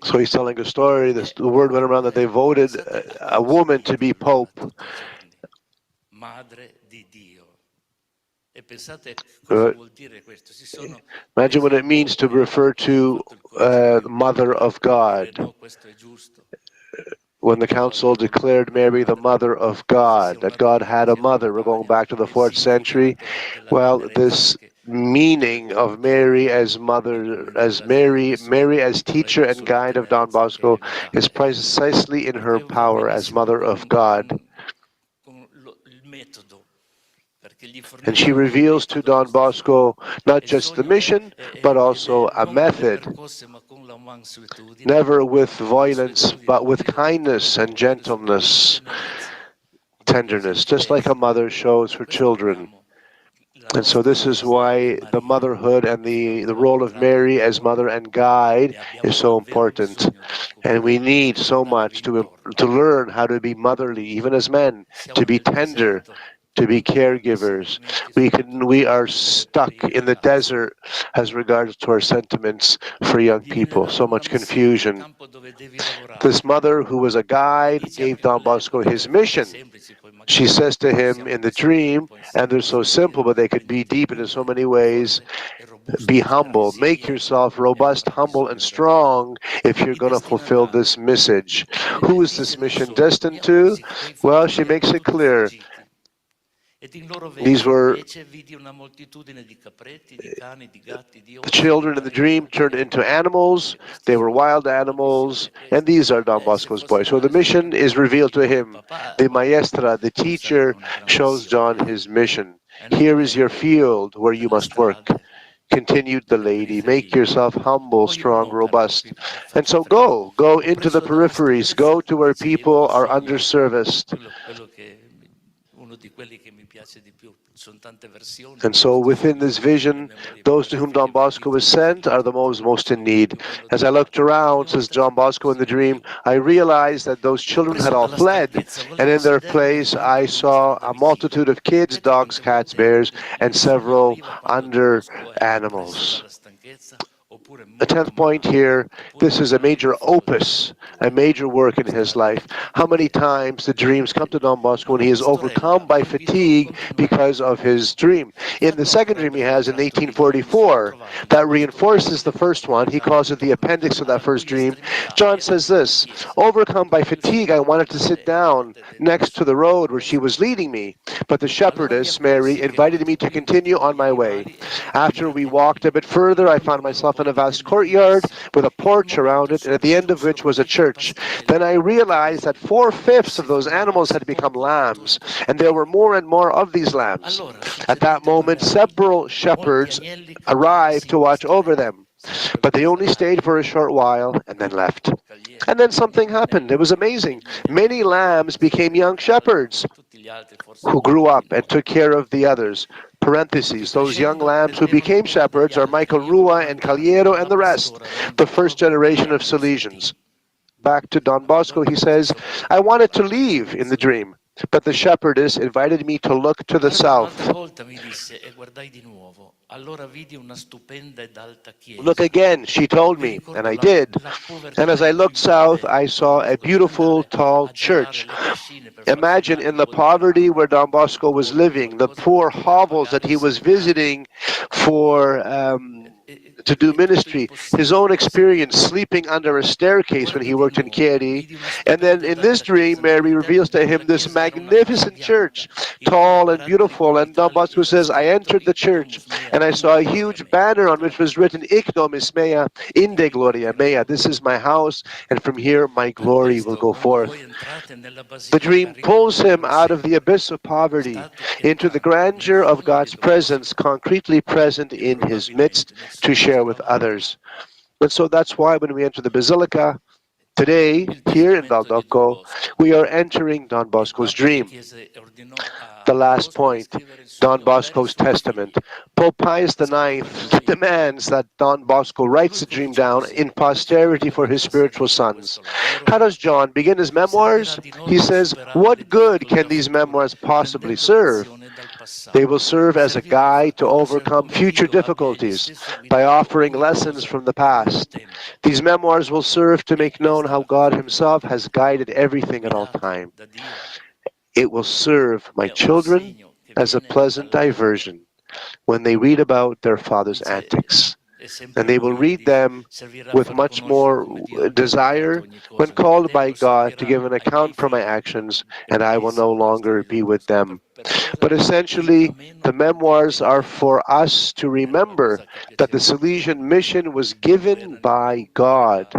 So he's telling a story, the word went around that they voted a woman to be Pope. Imagine what it means to refer to the Mother of God. When the council declared Mary the Mother of God, that God had a mother, we're going back to the 4th century. Well, this meaning of Mary as mother, as Mary as teacher and guide of Don Bosco is precisely in her power as Mother of God. And she reveals to Don Bosco not just the mission, but also a method, never with violence, but with kindness and gentleness, tenderness, just like a mother shows her children. And so this is why the motherhood and the role of Mary as mother and guide is so important. And we need so much to learn how to be motherly, even as men, to be tender, to be caregivers. We are stuck in the desert as regards to our sentiments for young people. So much confusion. This mother who was a guide gave Don Bosco his mission. She says to him in the dream, and they're so simple, but they could be deep in so many ways, be humble, make yourself robust, humble, and strong if you're going to fulfill this message. Who is this mission destined to? Well, she makes it clear. These were the children in the dream turned into animals. They were wild animals, and these are Don Bosco's boys. So the mission is revealed to him. The maestra, the teacher, shows John his mission. Here is your field where you must work. Continued the lady, make yourself humble, strong, robust. And so go into the peripheries, go to where people are underserviced. And so within this vision, those to whom Don Bosco was sent are the most in need. As I looked around, says Don Bosco in the dream, I realized that those children had all fled, and in their place I saw a multitude of kids, dogs, cats, bears, and several under animals. The 10th point here, this is a major opus, a major work in his life. How many times the dreams come to Don Bosco when he is overcome by fatigue because of his dream. In the second dream he has in 1844, that reinforces the first one. He calls it the appendix of that first dream. John says this, overcome by fatigue, I wanted to sit down next to the road where she was leading me, but the shepherdess, Mary, invited me to continue on my way. After we walked a bit further, I found myself in a vast courtyard with a porch around it, and at the end of which was a church. Then I realized that 4/5 of those animals had become lambs, and there were more and more of these lambs. At that moment, several shepherds arrived to watch over them, but they only stayed for a short while and then left. And then something happened. It was amazing. Many lambs became young shepherds who grew up and took care of the others. Parentheses, those young lambs who became shepherds are Michael Rua and Caliero and the rest, the first generation of Salesians. Back to Don Bosco, he says, I wanted to leave in the dream, but the shepherdess invited me to look to the south. Look again, she told me, and I did. And as I looked south, I saw a beautiful, tall church. Imagine in the poverty where Don Bosco was living, the poor hovels that he was visiting to do ministry, his own experience sleeping under a staircase when he worked in Chieri. And then in this dream, Mary reveals to him this magnificent church, tall and beautiful. And Don Bosco says, I entered the church and I saw a huge banner on which was written, Ic domus mea, inde gloria mea. This is my house, and from here my glory will go forth. The dream pulls him out of the abyss of poverty into the grandeur of God's presence, concretely present in his midst to share with others. And so that's why when we enter the Basilica today, here in Valdocco, we are entering Don Bosco's dream. The last point, Don Bosco's testament. Pope Pius IX demands that Don Bosco writes the dream down in posterity for his spiritual sons. How does John begin his memoirs? He says, what good can these memoirs possibly serve? They will serve as a guide to overcome future difficulties by offering lessons from the past. These memoirs will serve to make known how God himself has guided everything at all time. It will serve my children as a pleasant diversion when they read about their father's antics. And they will read them with much more desire when called by God to give an account for my actions, and I will no longer be with them. But essentially, the memoirs are for us to remember that the Salesian mission was given by God,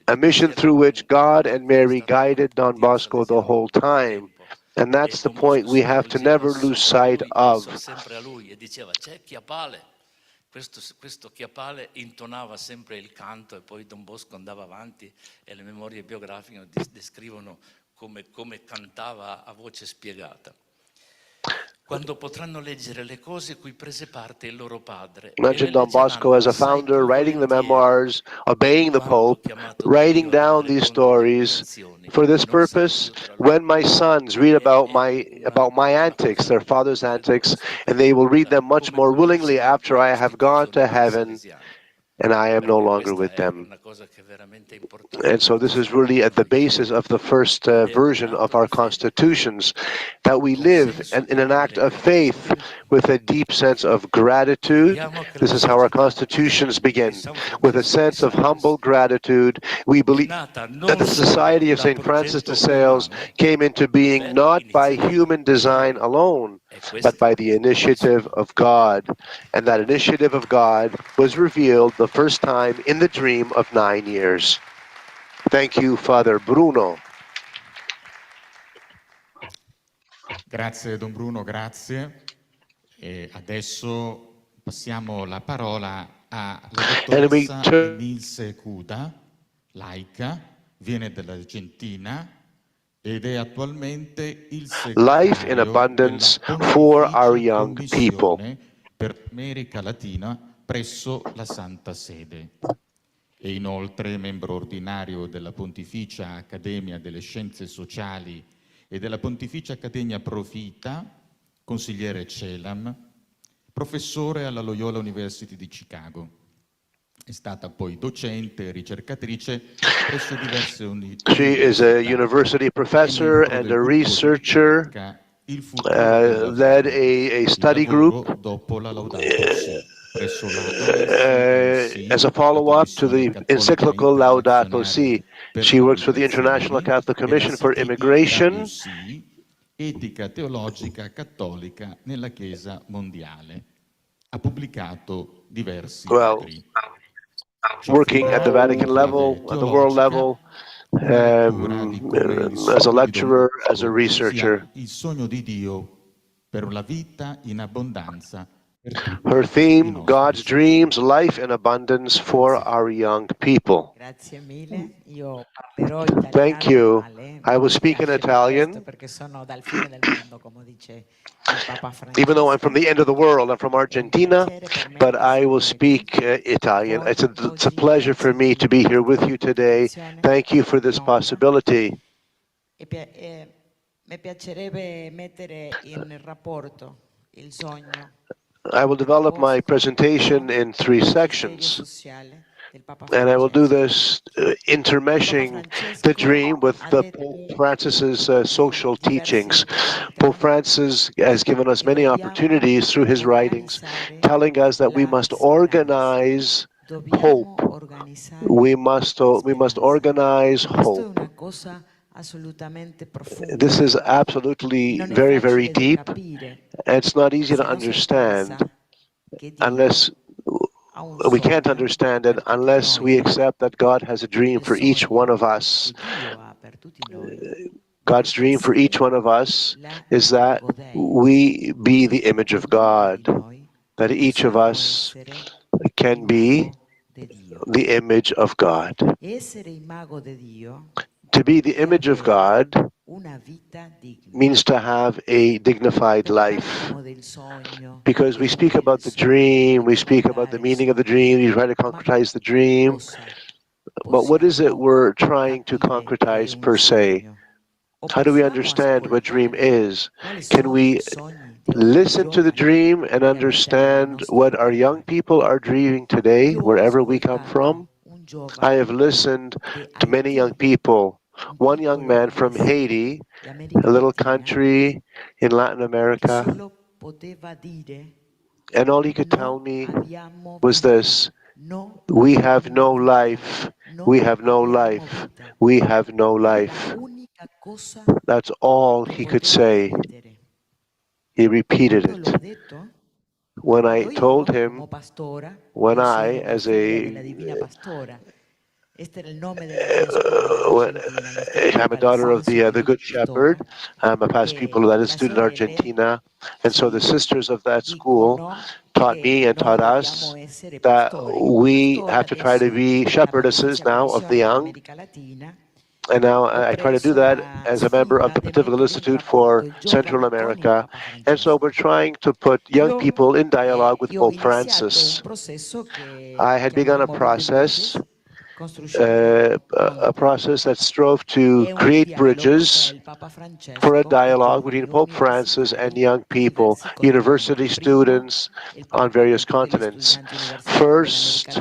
a mission through which God and Mary guided Don Bosco the whole time. And that's the point we have to never lose sight of. Questo Chiapale intonava sempre il canto e poi Don Bosco andava avanti e le memorie biografiche descrivono come cantava a voce spiegata. Quando potranno leggere le cose cui prese parte il loro padre. Imagine Don Bosco as a founder writing the memoirs, obeying the Pope, writing down these stories. For this purpose, when my sons read about my antics, their father's antics, and they will read them much more willingly after I have gone to heaven and I am no longer with them. And so this is really at the basis of the first version of our constitutions, that we live in an act of faith with a deep sense of gratitude. This is how our constitutions begin, with a sense of humble gratitude. We believe that the Society of St. Francis de Sales came into being not by human design alone, but by the initiative of God. And that initiative of God was revealed the first time in the dream of 9 years. Thank you, Father Bruno. Grazie Don Bruno, grazie. E adesso passiamo la parola alla dottoressa Denise Cuda, laica, viene dall'Argentina ed è attualmente il life in segretario abundance della for our Pontificia young people. Commissione per l'America Latina presso la Santa Sede. È inoltre membro ordinario della Pontificia Accademia delle Scienze Sociali e della Pontificia Accademia Pro Vita, consigliere CELAM, professore alla Loyola University di Chicago. È stata poi docente e ricercatrice presso diverse università. She is a university professor and a researcher, led a study group dopo la Laudato Si, presso la as a follow-up to the encyclical Laudato Si. She works for the International Catholic Commission for Immigration, Etica teologica cattolica nella Chiesa mondiale. Ha pubblicato diversi libri. working at the Vatican level, at the world level, as a lecturer, as a researcher. Il sogno di Dio per la vita in abbondanza. Her theme, God's dreams, life in abundance for our young people. Grazie mille. Io parlerò italiano. Thank you. Male, I will speak in Italian. Perché sono dal fine del mondo, come dice il Papa Francesco. Even though I'm from the end of the world, I'm from Argentina, but I will speak Italian. It's a pleasure for me to be here with you today. Thank you for this possibility. Mi piacerebbe mettere in rapporto il sogno. I will develop my presentation in 3 sections, and I will do this intermeshing the dream with the Pope Francis's social teachings. Pope Francis has given us many opportunities through his writings, telling us that we must organize hope. We must organize hope. This is absolutely very, very deep, and it's not easy to understand unless we can't understand it unless we accept that God has a dream for each one of us. God's dream for each one of us is that we be the image of God, that each of us can be the image of God. To be the image of God means to have a dignified life. Because we speak about the dream, we speak about the meaning of the dream, we try to concretize the dream. But what is it we're trying to concretize per se? How do we understand what dream is? Can we listen to the dream and understand what our young people are dreaming today, wherever we come from? I have listened to many young people. One young man from Haiti, a little country in Latin America, and all he could tell me was this: we have no life, we have no life, we have no life. That's all he could say. He repeated it. When I told him, when I, as I'm a daughter of the Good Shepherd. I'm a past pupil of that institute in Argentina. And so the sisters of that school taught me and taught us that we have to try to be shepherdesses now of the young. And now I try to do that as a member of the Pontifical Institute for Central America. And so we're trying to put young people in dialogue with Pope Francis. I had begun a process that strove to create bridges for a dialogue between Pope Francis and young people, university students on various continents. First,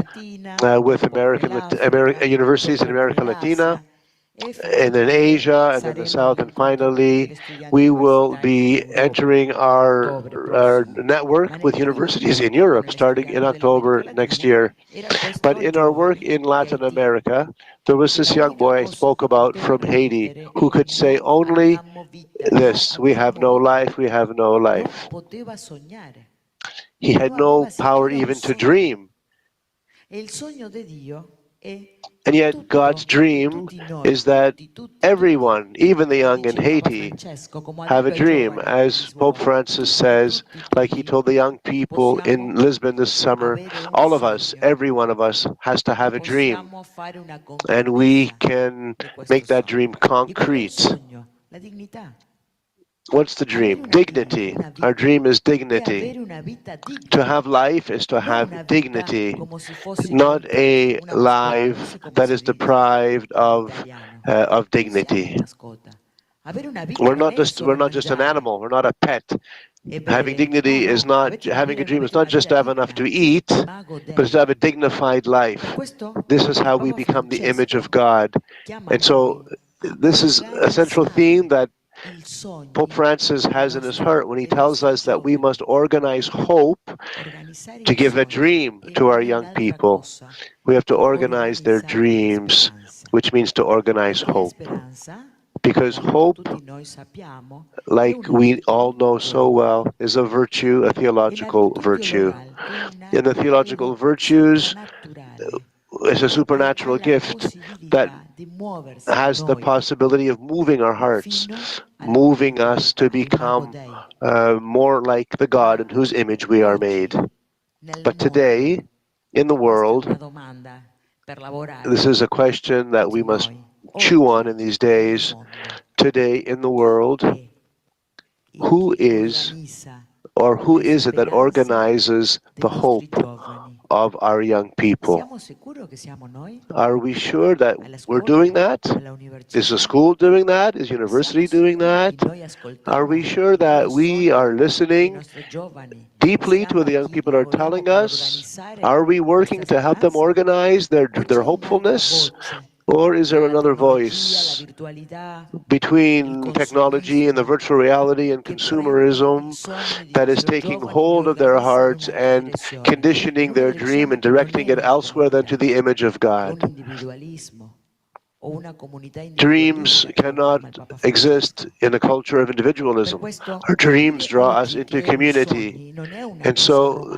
with universities in America Latina, and then Asia, and then the South, and finally, we will be entering our network with universities in Europe starting in October next year. But in our work in Latin America, there was this young boy I spoke about from Haiti who could say only this: we have no life, we have no life. He had no power even to dream. And yet God's dream is that everyone, even the young in Haiti, have a dream. As Pope Francis says, like he told the young people in Lisbon this summer, all of us, every one of us, has to have a dream. And we can make that dream concrete. La dignità. What's the dream? Dignity. Our dream is dignity. To have life is to have dignity, not a life that is deprived of dignity. We're not just an animal. We're not a pet. Having dignity is not, having a dream is not just to have enough to eat, but it's to have a dignified life. This is how we become the image of God. And so this is a central theme that Pope Francis has in his heart when he tells us that we must organize hope to give a dream to our young people. We have to organize their dreams, which means to organize hope. Because hope, like we all know so well, is a virtue, a theological virtue. In the theological virtues, it's a supernatural gift that has the possibility of moving our hearts, moving us to become more like the God in whose image we are made. But today, in the world, this is a question that we must chew on in these days. Today, in the world, who is it that organizes the hope of our young people? Are we sure that we're doing that? Is the school doing that? Is university doing that? Are we sure that we are listening deeply to what the young people are telling us? Are we working to help them organize their hopefulness? Or is there another voice between technology and the virtual reality and consumerism that is taking hold of their hearts and conditioning their dream and directing it elsewhere than to the image of God? Dreams cannot exist in a culture of individualism. Our dreams draw us into community. And so,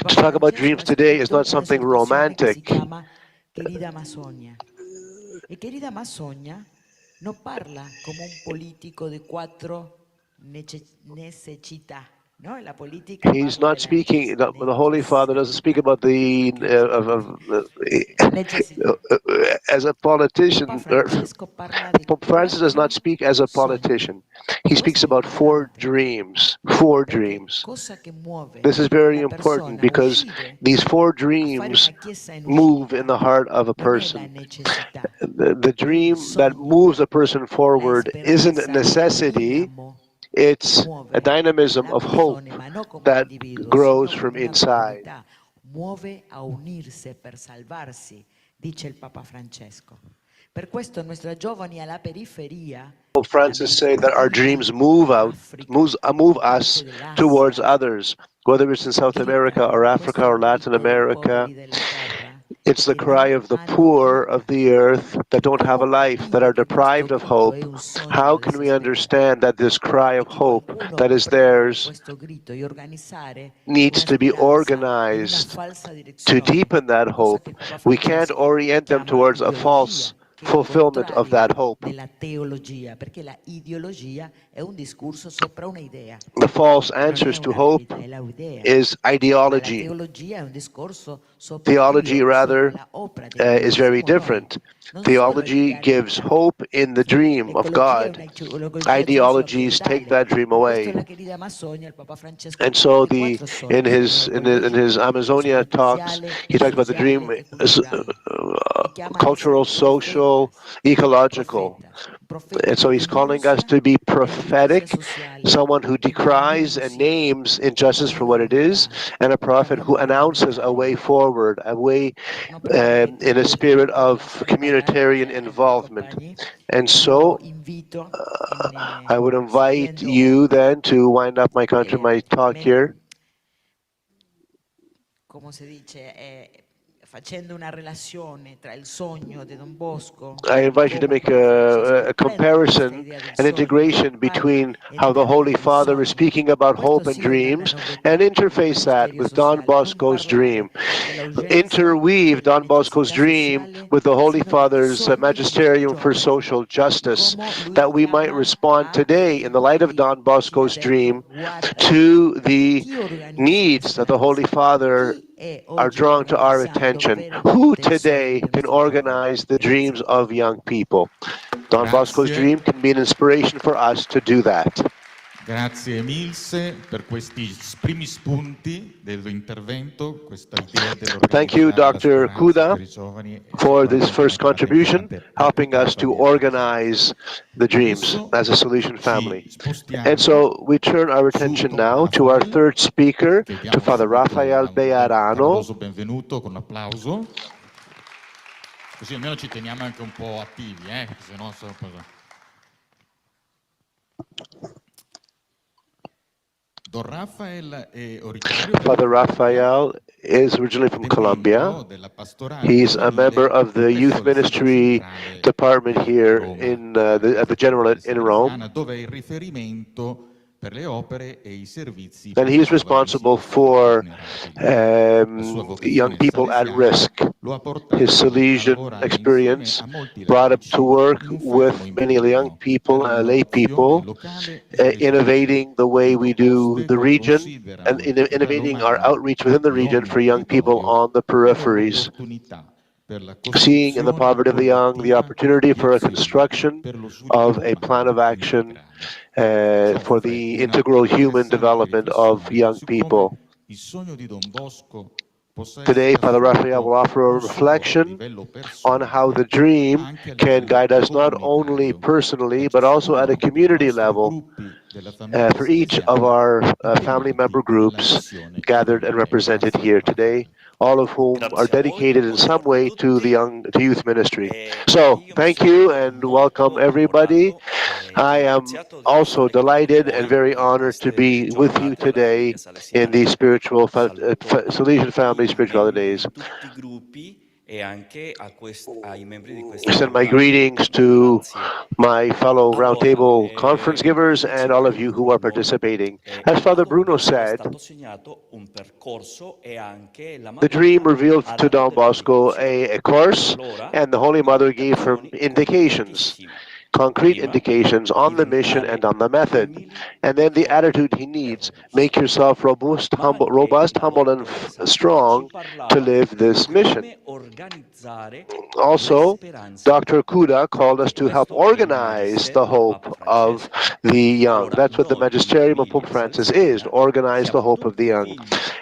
to talk about dreams today is not something romantic. E querida Masogna non parla come un politico di quattro necessità. No? La politica He's not speaking, the Holy Father doesn't speak about the, as a politician. Pope Francis does not speak as a politician. He speaks about four dreams. Four dreams. This is very important because these four dreams move in the heart of a person. The dream that moves a person forward isn't a necessity. It's a dynamism of hope that grows from inside. Muove a unirsi per salvarsi, dice il Papa Francesco. Per questo nostri giovani alla periferia. Pope Francis say that our dreams move us towards others, whether it's in South America or Africa or Latin America. It's the cry of the poor of the earth that don't have a life, that are deprived of hope. How can we understand that this cry of hope that is theirs needs to be organized to deepen that hope? We can't orient them towards a false fulfillment of that hope. The false answers to hope is ideology. Theology, rather, is very different. Theology gives hope in the dream of God. Ideologies take that dream away. And so in his Amazonia talks, he talks about the dream cultural, social, ecological. And so he's calling us to be prophetic, someone who decries and names injustice for what it is, and a prophet who announces a way forward, a way in a spirit of communitarian involvement. And so I would invite you then to wind up my talk here. Come si dice, facendo una relazione tra il sogno di Don Bosco. I invite you to make a comparison, an integration between how the Holy Father is speaking about hope and dreams, and interface that with Don Bosco's dream. Interweave Don Bosco's dream with the Holy Father's magisterium for social justice, that we might respond today in the light of Don Bosco's dream to the needs that the Holy Father are drawn to our attention. Who today can organize the dreams of young people? Don Bosco's dream can be an inspiration for us to do that. Grazie Emilse per questi primi spunti del tuo intervento, questa idea Thank you, dell'organizzare la Dr. speranza Kuda, per I giovani for this first contribution, helping us to organize the dreams as a solution family. And so we turn our attention now to our third speaker, to Father Rafael Bejarano. Caloroso benvenuto con un applauso. Così almeno ci teniamo anche un po' attivi, se no sono Father Rafael is originally from Colombia. He's a member of the youth ministry department here at the General in Rome. And he's responsible for young people at risk. His Salesian experience brought him to work with many young people, lay people, innovating the way we do the region and innovating our outreach within the region for young people on the peripheries. Seeing in the poverty of the young the opportunity for a construction of a plan of action for the integral human development of young people. Today, Father Rafael will offer a reflection on how the dream can guide us not only personally, but also at a community level for each of our family member groups gathered and represented here today, all of whom are dedicated in some way to the youth ministry. So, thank you and welcome everybody. I am also delighted and very honored to be with you today in these spiritual Salesian Family Spirituality Days. Send my greetings to my fellow Roundtable conference givers and all of you who are participating. As Father Bruno said, the dream revealed to Don Bosco a course, and the Holy Mother gave her indications, concrete indications on the mission and on the method. And then the attitude he needs: make yourself robust, humble, and strong to live this mission. Also, Dr. Kuda called us to help organize the hope of the young. That's what the magisterium of Pope Francis is, to organize the hope of the young.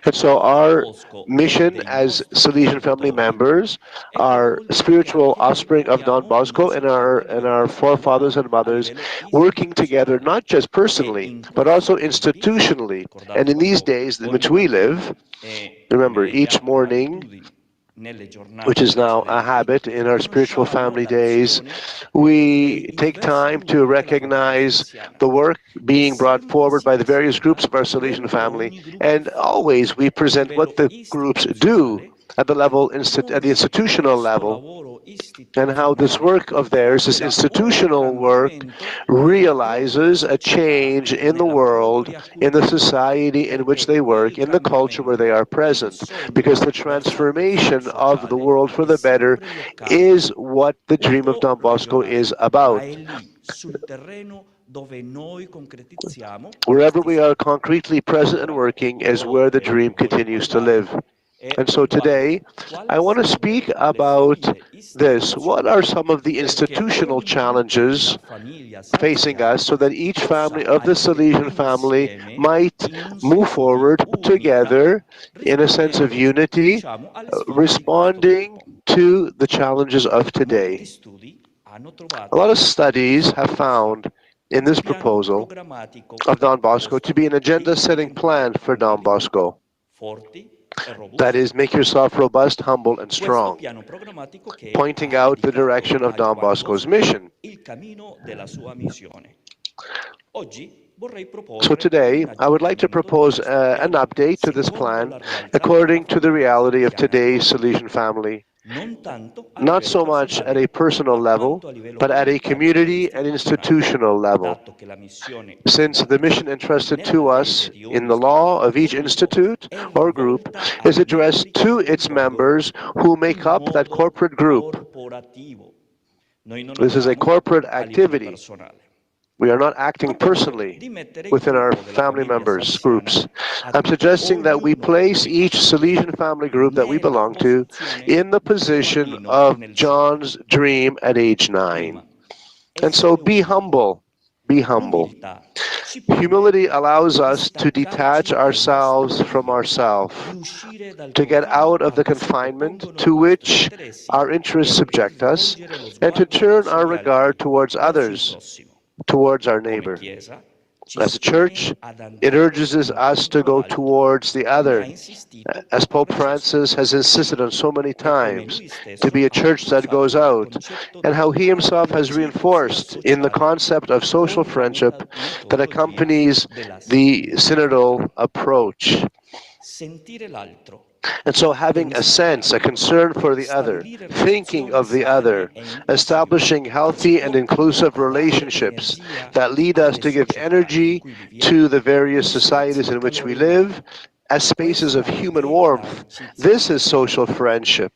And so our mission as Salesian family members, our spiritual offspring of Don Bosco, and our forefathers and mothers, working together not just personally, but also institutionally. And in these days in which we live, remember, each morning, which is now a habit in our spiritual family days, we take time to recognize the work being brought forward by the various groups of our Salesian family, and always we present what the groups do at the level, at the institutional level, and how this work of theirs, this institutional work, realizes a change in the world, in the society in which they work, in the culture where they are present, because the transformation of the world for the better is what the dream of Don Bosco is about. Wherever we are concretely present and working is where the dream continues to live. And so today, I want to speak about this. What are some of the institutional challenges facing us so that each family of the Salesian family might move forward together in a sense of unity, responding to the challenges of today? A lot of studies have found in this proposal of Don Bosco to be an agenda-setting plan for Don Bosco. That is, make yourself robust, humble, and strong, pointing out the direction of Don Bosco's mission. So today, I would like to propose an update to this plan according to the reality of today's Salesian family. Not so much at a personal level, but at a community and institutional level. Since the mission entrusted to us in the law of each institute or group is addressed to its members who make up that corporate group. This is a corporate activity. We are not acting personally within our family members groups. I'm suggesting that we place each Salesian family group that we belong to in the position of John's dream at age 9. And so be humble. Be humble. Humility allows us to detach ourselves from ourselves, to get out of the confinement to which our interests subject us, and to turn our regard towards others, towards our neighbor. As a church, it urges us to go towards the other, as Pope Francis has insisted on so many times, to be a church that goes out, and how he himself has reinforced in the concept of social friendship that accompanies the synodal approach. And so having a sense, a concern for the other, thinking of the other, establishing healthy and inclusive relationships that lead us to give energy to the various societies in which we live as spaces of human warmth. This is social friendship.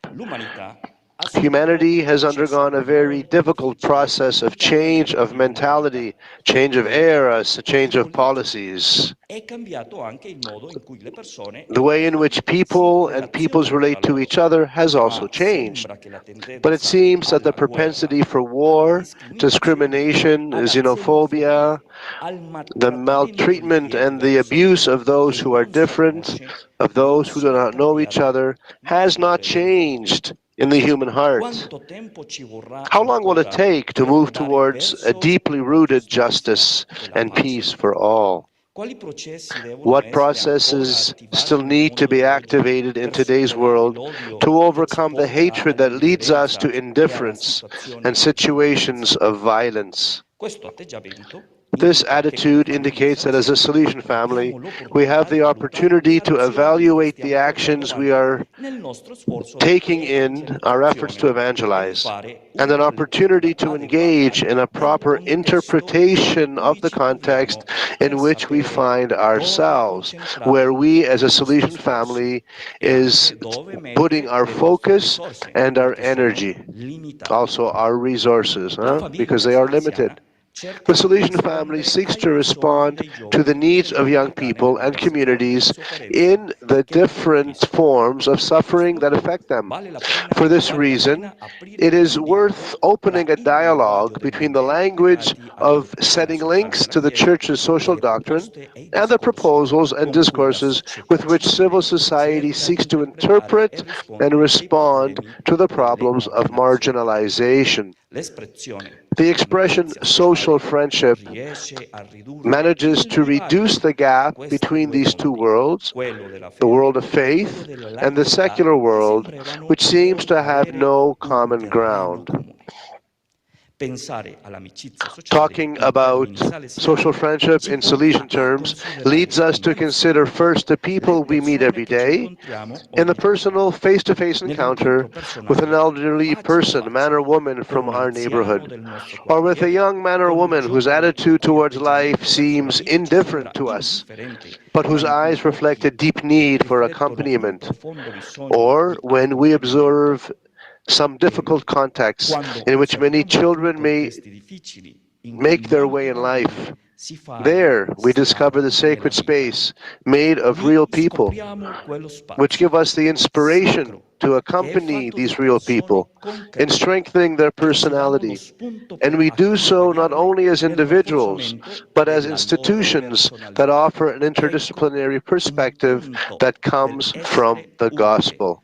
Humanity has undergone a very difficult process of change of mentality, change of eras, change of policies. The way in which people and peoples relate to each other has also changed. But it seems that the propensity for war, discrimination, xenophobia, the maltreatment and the abuse of those who are different, of those who do not know each other, has not changed in the human heart. How long will it take to move towards a deeply rooted justice and peace for all? What processes still need to be activated in today's world to overcome the hatred that leads us to indifference and situations of violence? This attitude indicates that as a Salesian family, we have the opportunity to evaluate the actions we are taking in our efforts to evangelize, and an opportunity to engage in a proper interpretation of the context in which we find ourselves, where we as a Salesian family is putting our focus and our energy, also our resources, because they are limited. The Salesian family seeks to respond to the needs of young people and communities in the different forms of suffering that affect them. For this reason, it is worth opening a dialogue between the language of setting links to the Church's social doctrine and the proposals and discourses with which civil society seeks to interpret and respond to the problems of marginalization. The expression social friendship manages to reduce the gap between these two worlds, the world of faith and the secular world, which seems to have no common ground. Talking about social friendship in Salesian terms leads us to consider first the people we meet every day in the personal face-to-face encounter with an elderly person, man or woman from our neighborhood, or with a young man or woman whose attitude towards life seems indifferent to us, but whose eyes reflect a deep need for accompaniment, or when we observe some difficult contexts in which many children may make their way in life. There we discover the sacred space made of real people, which give us the inspiration to accompany these real people in strengthening their personality. And we do so not only as individuals, but as institutions that offer an interdisciplinary perspective that comes from the gospel.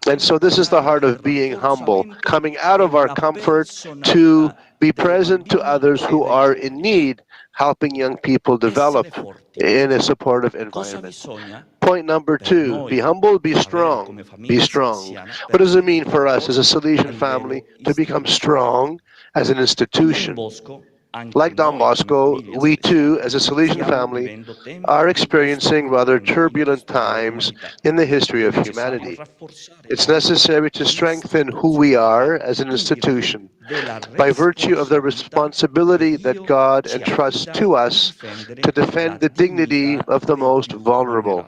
And so this is the heart of being humble, coming out of our comfort to be present to others who are in need, helping young people develop in a supportive environment. Point number 2, be humble, be strong. Be strong. What does it mean for us as a Salesian family to become strong as an institution? Like Don Bosco, we too, as a Salesian family, are experiencing rather turbulent times in the history of humanity. It's necessary to strengthen who we are as an institution by virtue of the responsibility that God entrusts to us to defend the dignity of the most vulnerable.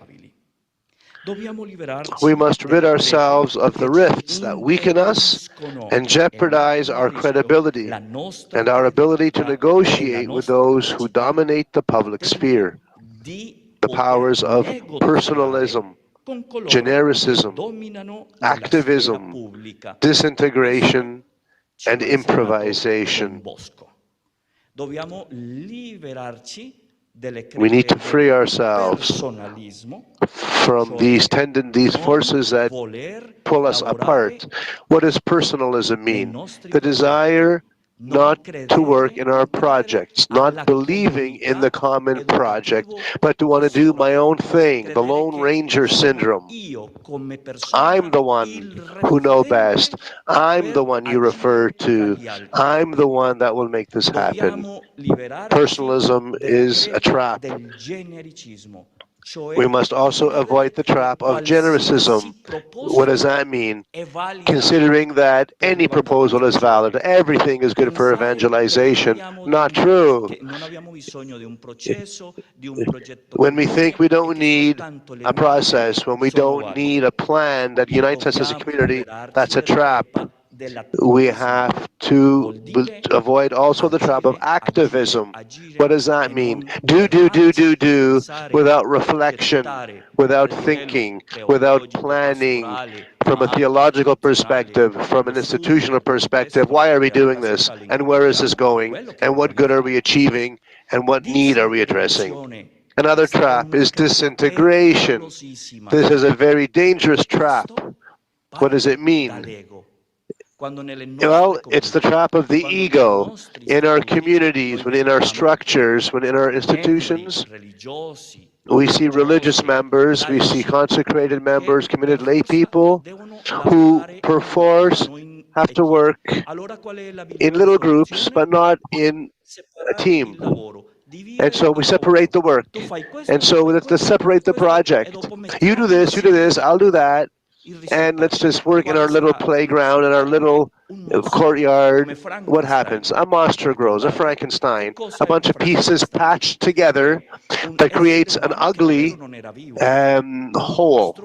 We must rid ourselves of the rifts that weaken us and jeopardize our credibility and our ability to negotiate with those who dominate the public sphere. The powers of personalism, genericism, activism, disintegration, and improvisation. We need to free ourselves from these forces that pull us apart. What does personalism mean? The desire not to work in our projects, not believing in the common project, but to want to do my own thing, the Lone Ranger syndrome. I'm the one who know best. I'm the one you refer to. I'm the one that will make this happen. Personalism is a trap. We must also avoid the trap of genericism. What does that mean? Considering that any proposal is valid, everything is good for evangelization. Not true. When we think we don't need a process, when we don't need a plan that unites us as a community, that's a trap. We have to avoid also the trap of activism. What does that mean? Do, without reflection, without thinking, without planning, from a theological perspective, from an institutional perspective. Why are we doing this? And where is this going? And what good are we achieving? And what need are we addressing? Another trap is disintegration. This is a very dangerous trap. What does it mean? Well, it's the trap of the ego in our communities, within our structures, within our institutions. We see religious members, we see consecrated members, committed lay people who perforce have to work in little groups, but not in a team. And so we separate the work. And so let's separate the project. You do this, I'll do that. And let's just work in our little playground, in our little courtyard. What happens? A monster grows, a Frankenstein, a bunch of pieces patched together that creates an ugly whole.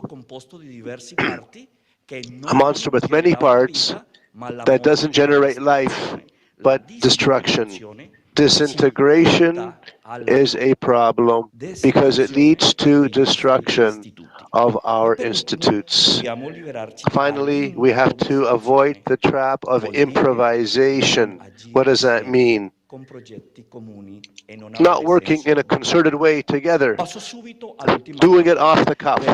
A monster with many parts that doesn't generate life, but destruction. Disintegration is a problem because it leads to destruction of our institutes. Finally, we have to avoid the trap of improvisation. What does that mean? Not working in a concerted way together, doing it off the cuff.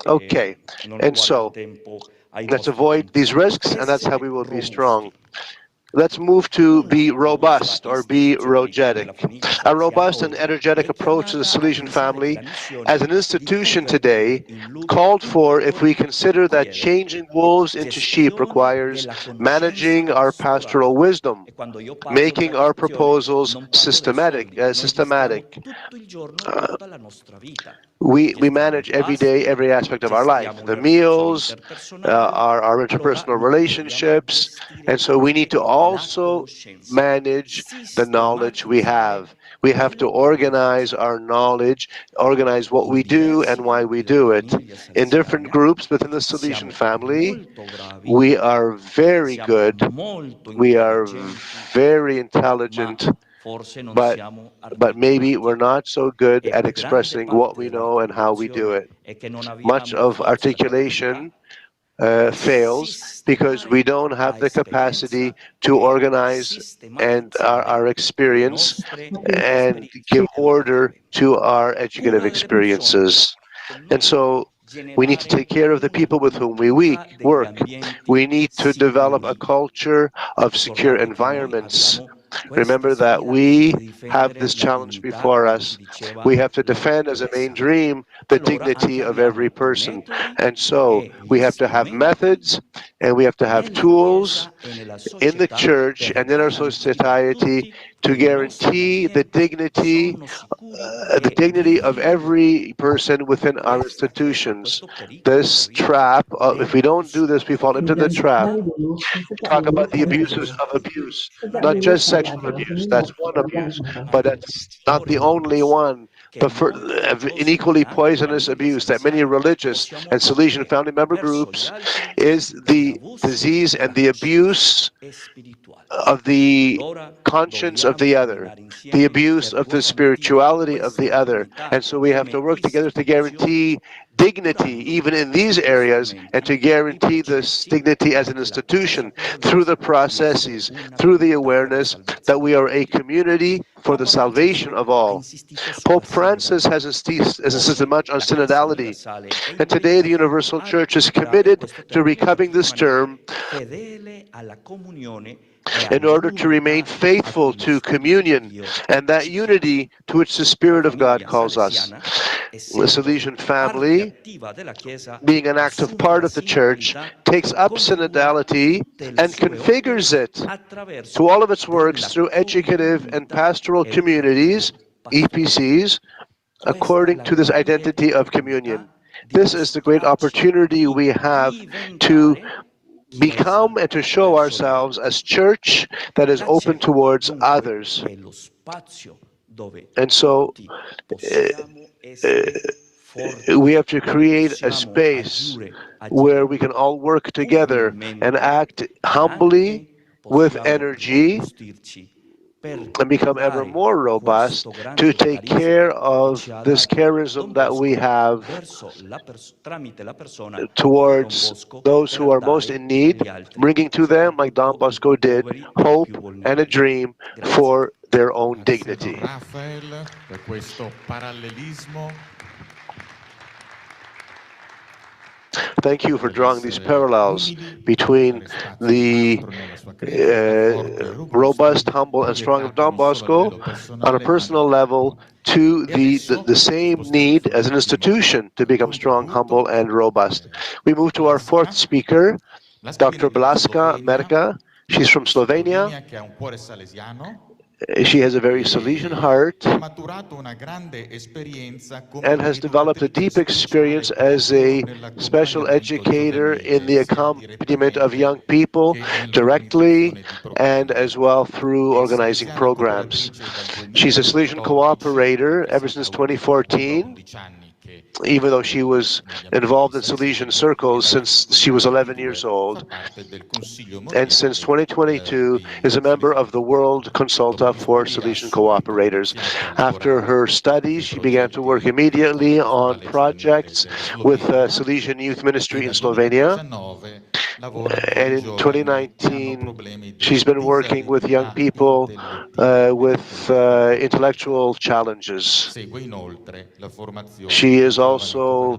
Okay, and so let's avoid these risks, and that's how we will be strong. Let's move to be robust or be rogetic. A robust and energetic approach to the Salesian family as an institution today called for if we consider that changing wolves into sheep requires managing our pastoral wisdom, making our proposals systematic. We manage every day, every aspect of our life, the meals, our interpersonal relationships, and so we need to also manage the knowledge we have. We have to organize our knowledge, organize what we do and why we do it. In different groups within the Salesian family, we are very good, we are very intelligent, but maybe we're not so good at expressing what we know and how we do it. Much of articulation fails because we don't have the capacity to organize and our experience and give order to our educative experiences. And so we need to take care of the people with whom we work. We need to develop a culture of secure environments. Remember that we have this challenge before us. We have to defend as a main dream the dignity of every person. And so we have to have methods and we have to have tools in the church and in our society to guarantee the dignity of every person within our institutions. This trap, if we don't do this, we fall into the trap. We talk about the abuses of abuse, not just sexual abuse, that's one abuse, but that's not the only one. but for an equally poisonous abuse that many religious and Salesian family member groups is the disease and the abuse of the conscience of the other, the abuse of the spirituality of the other. And so we have to work together to guarantee dignity even in these areas and to guarantee this dignity as an institution through the processes, through the awareness that we are a community for the salvation of all. Pope Francis has insisted much on synodality, and today the Universal Church is committed to recovering this term in order to remain faithful to communion and that unity to which the Spirit of God calls us. The Salesian family, being an active part of the Church, takes up synodality and configures it to all of its works through educative and pastoral communities, EPCs, according to this identity of communion. This is the great opportunity we have to become and to show ourselves as church that is open towards others. And so we have to create a space where we can all work together and act humbly with energy and become ever more robust to take care of this charism that we have towards those who are most in need, bringing to them, like Don Bosco did, hope and a dream for their own dignity. Rafael, per questo parallelismo. Thank you for drawing these parallels between the robust, humble, and strong of Don Bosco on a personal level to the same need as an institution to become strong, humble, and robust. We move to our fourth speaker, Dr. Blaska Merka. She's from Slovenia. Che ha un cuore salesiano. She has a very Salesian heart and has developed a deep experience as a special educator in the accompaniment of young people directly and as well through organizing programs. She's a Salesian cooperator ever since 2014, even though she was involved in Salesian circles since she was 11 years old, and since 2022 is a member of the World Consulta for Salesian Cooperators. After her studies, she began to work immediately on projects with Salesian Youth Ministry in Slovenia, and in 2019 she's been working with young people with intellectual challenges. She is also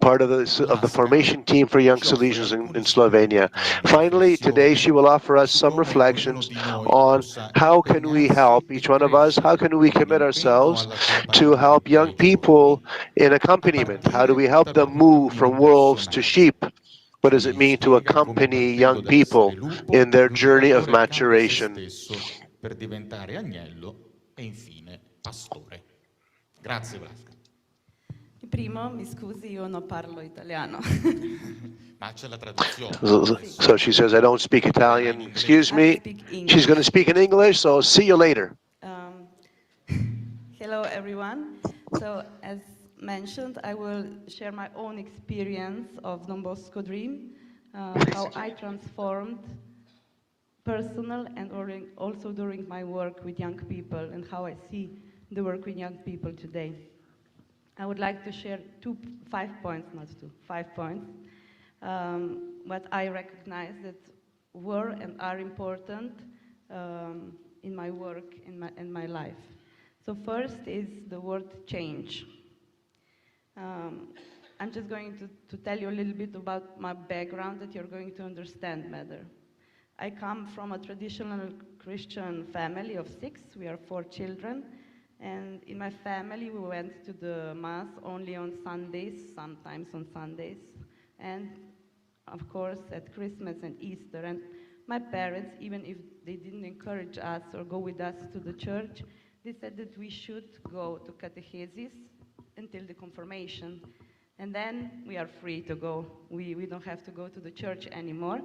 part of the formation team for young Salesians in Slovenia. Finally, today she will offer us some reflections on how can we help each one of us, how can we commit ourselves to help young people in accompaniment? How do we help them move from wolves to sheep? What does it mean to accompany young people in their journey of maturation? Per diventare agnello e infine pastore. Grazie Blaska. Primo, mi scusi, io non parlo italiano. Ma c'è la traduzione. So she says, I don't speak Italian. Excuse me. She's going to speak in English, so see you later. Hello, everyone. So, as mentioned, I will share my own experience of Don Bosco Dream, how I transformed personal and also during my work with young people and how I see the work with young people today. I would like to share 5 points, not 2, 5 points, what I recognize that were and are important in my work, in my life. So first is the word change. I'm just going to tell you a little bit about my background that you're going to understand better. I come from a traditional Christian family of 6. We are 4 children. And in my family, we went to the Mass only on Sundays, sometimes on Sundays, and of course at Christmas and Easter. And my parents, even if they didn't encourage us or go with us to the church, they said that we should go to catechesis until the confirmation. And then we are free to go. We don't have to go to the church anymore.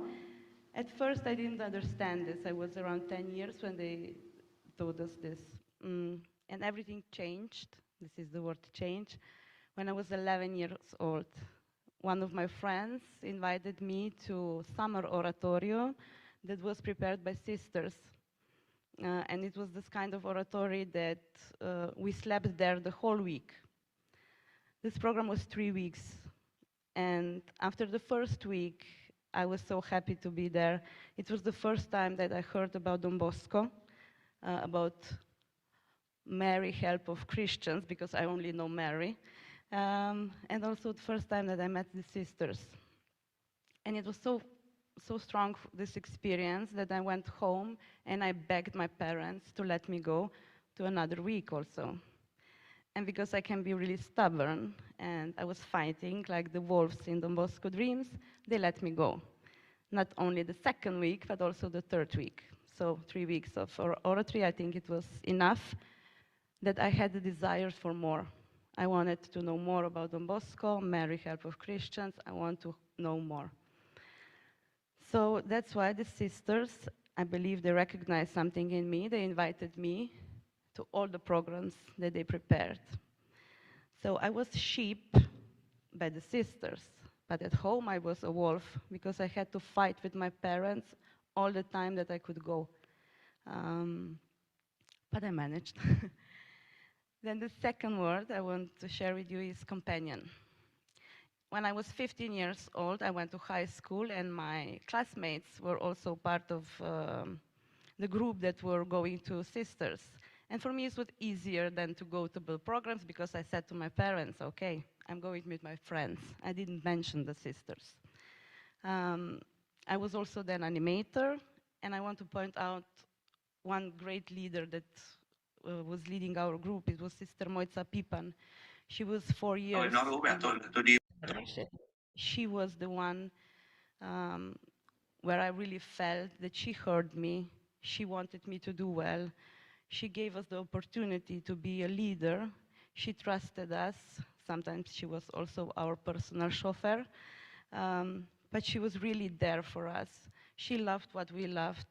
At first, I didn't understand this. I was around 10 years when they told us this. And everything changed, this is the word change, when I was 11 years old. One of my friends invited me to summer oratorio that was prepared by sisters. And it was this kind of oratory that we slept there the whole week. This program was 3 weeks. And after the first week, I was so happy to be there. It was the first time that I heard about Don Bosco, about Mary, help of Christians, because I only know Mary. And also the first time that I met the sisters. And it was so strong, this experience, that I went home and I begged my parents to let me go to another week also. And because I can be really stubborn, and I was fighting like the wolves in Don Bosco dreams, they let me go. Not only the second week, but also the third week. So 3 weeks of oratory, I think it was enough that I had the desire for more. I wanted to know more about Don Bosco, Mary, help of Christians. I want to know more. So that's why the sisters, I believe they recognized something in me. They invited me to all the programs that they prepared. So I was sheep by the sisters, but at home I was a wolf because I had to fight with my parents all the time that I could go. But I managed. Then the second word I want to share with you is companion. When I was 15 years old, I went to high school, and my classmates were also part of the group that were going to sisters. And for me, it was easier than to go to the programs because I said to my parents, okay, I'm going with my friends. I didn't mention the sisters. I was also then animator, and I want to point out one great leader that was leading our group. It was Sister Moica Pipan. She was 4 years. She was the one where I really felt that she heard me. She wanted me to do well. She gave us the opportunity to be a leader. She trusted us. Sometimes she was also our personal chauffeur. But she was really there for us. She loved what we loved.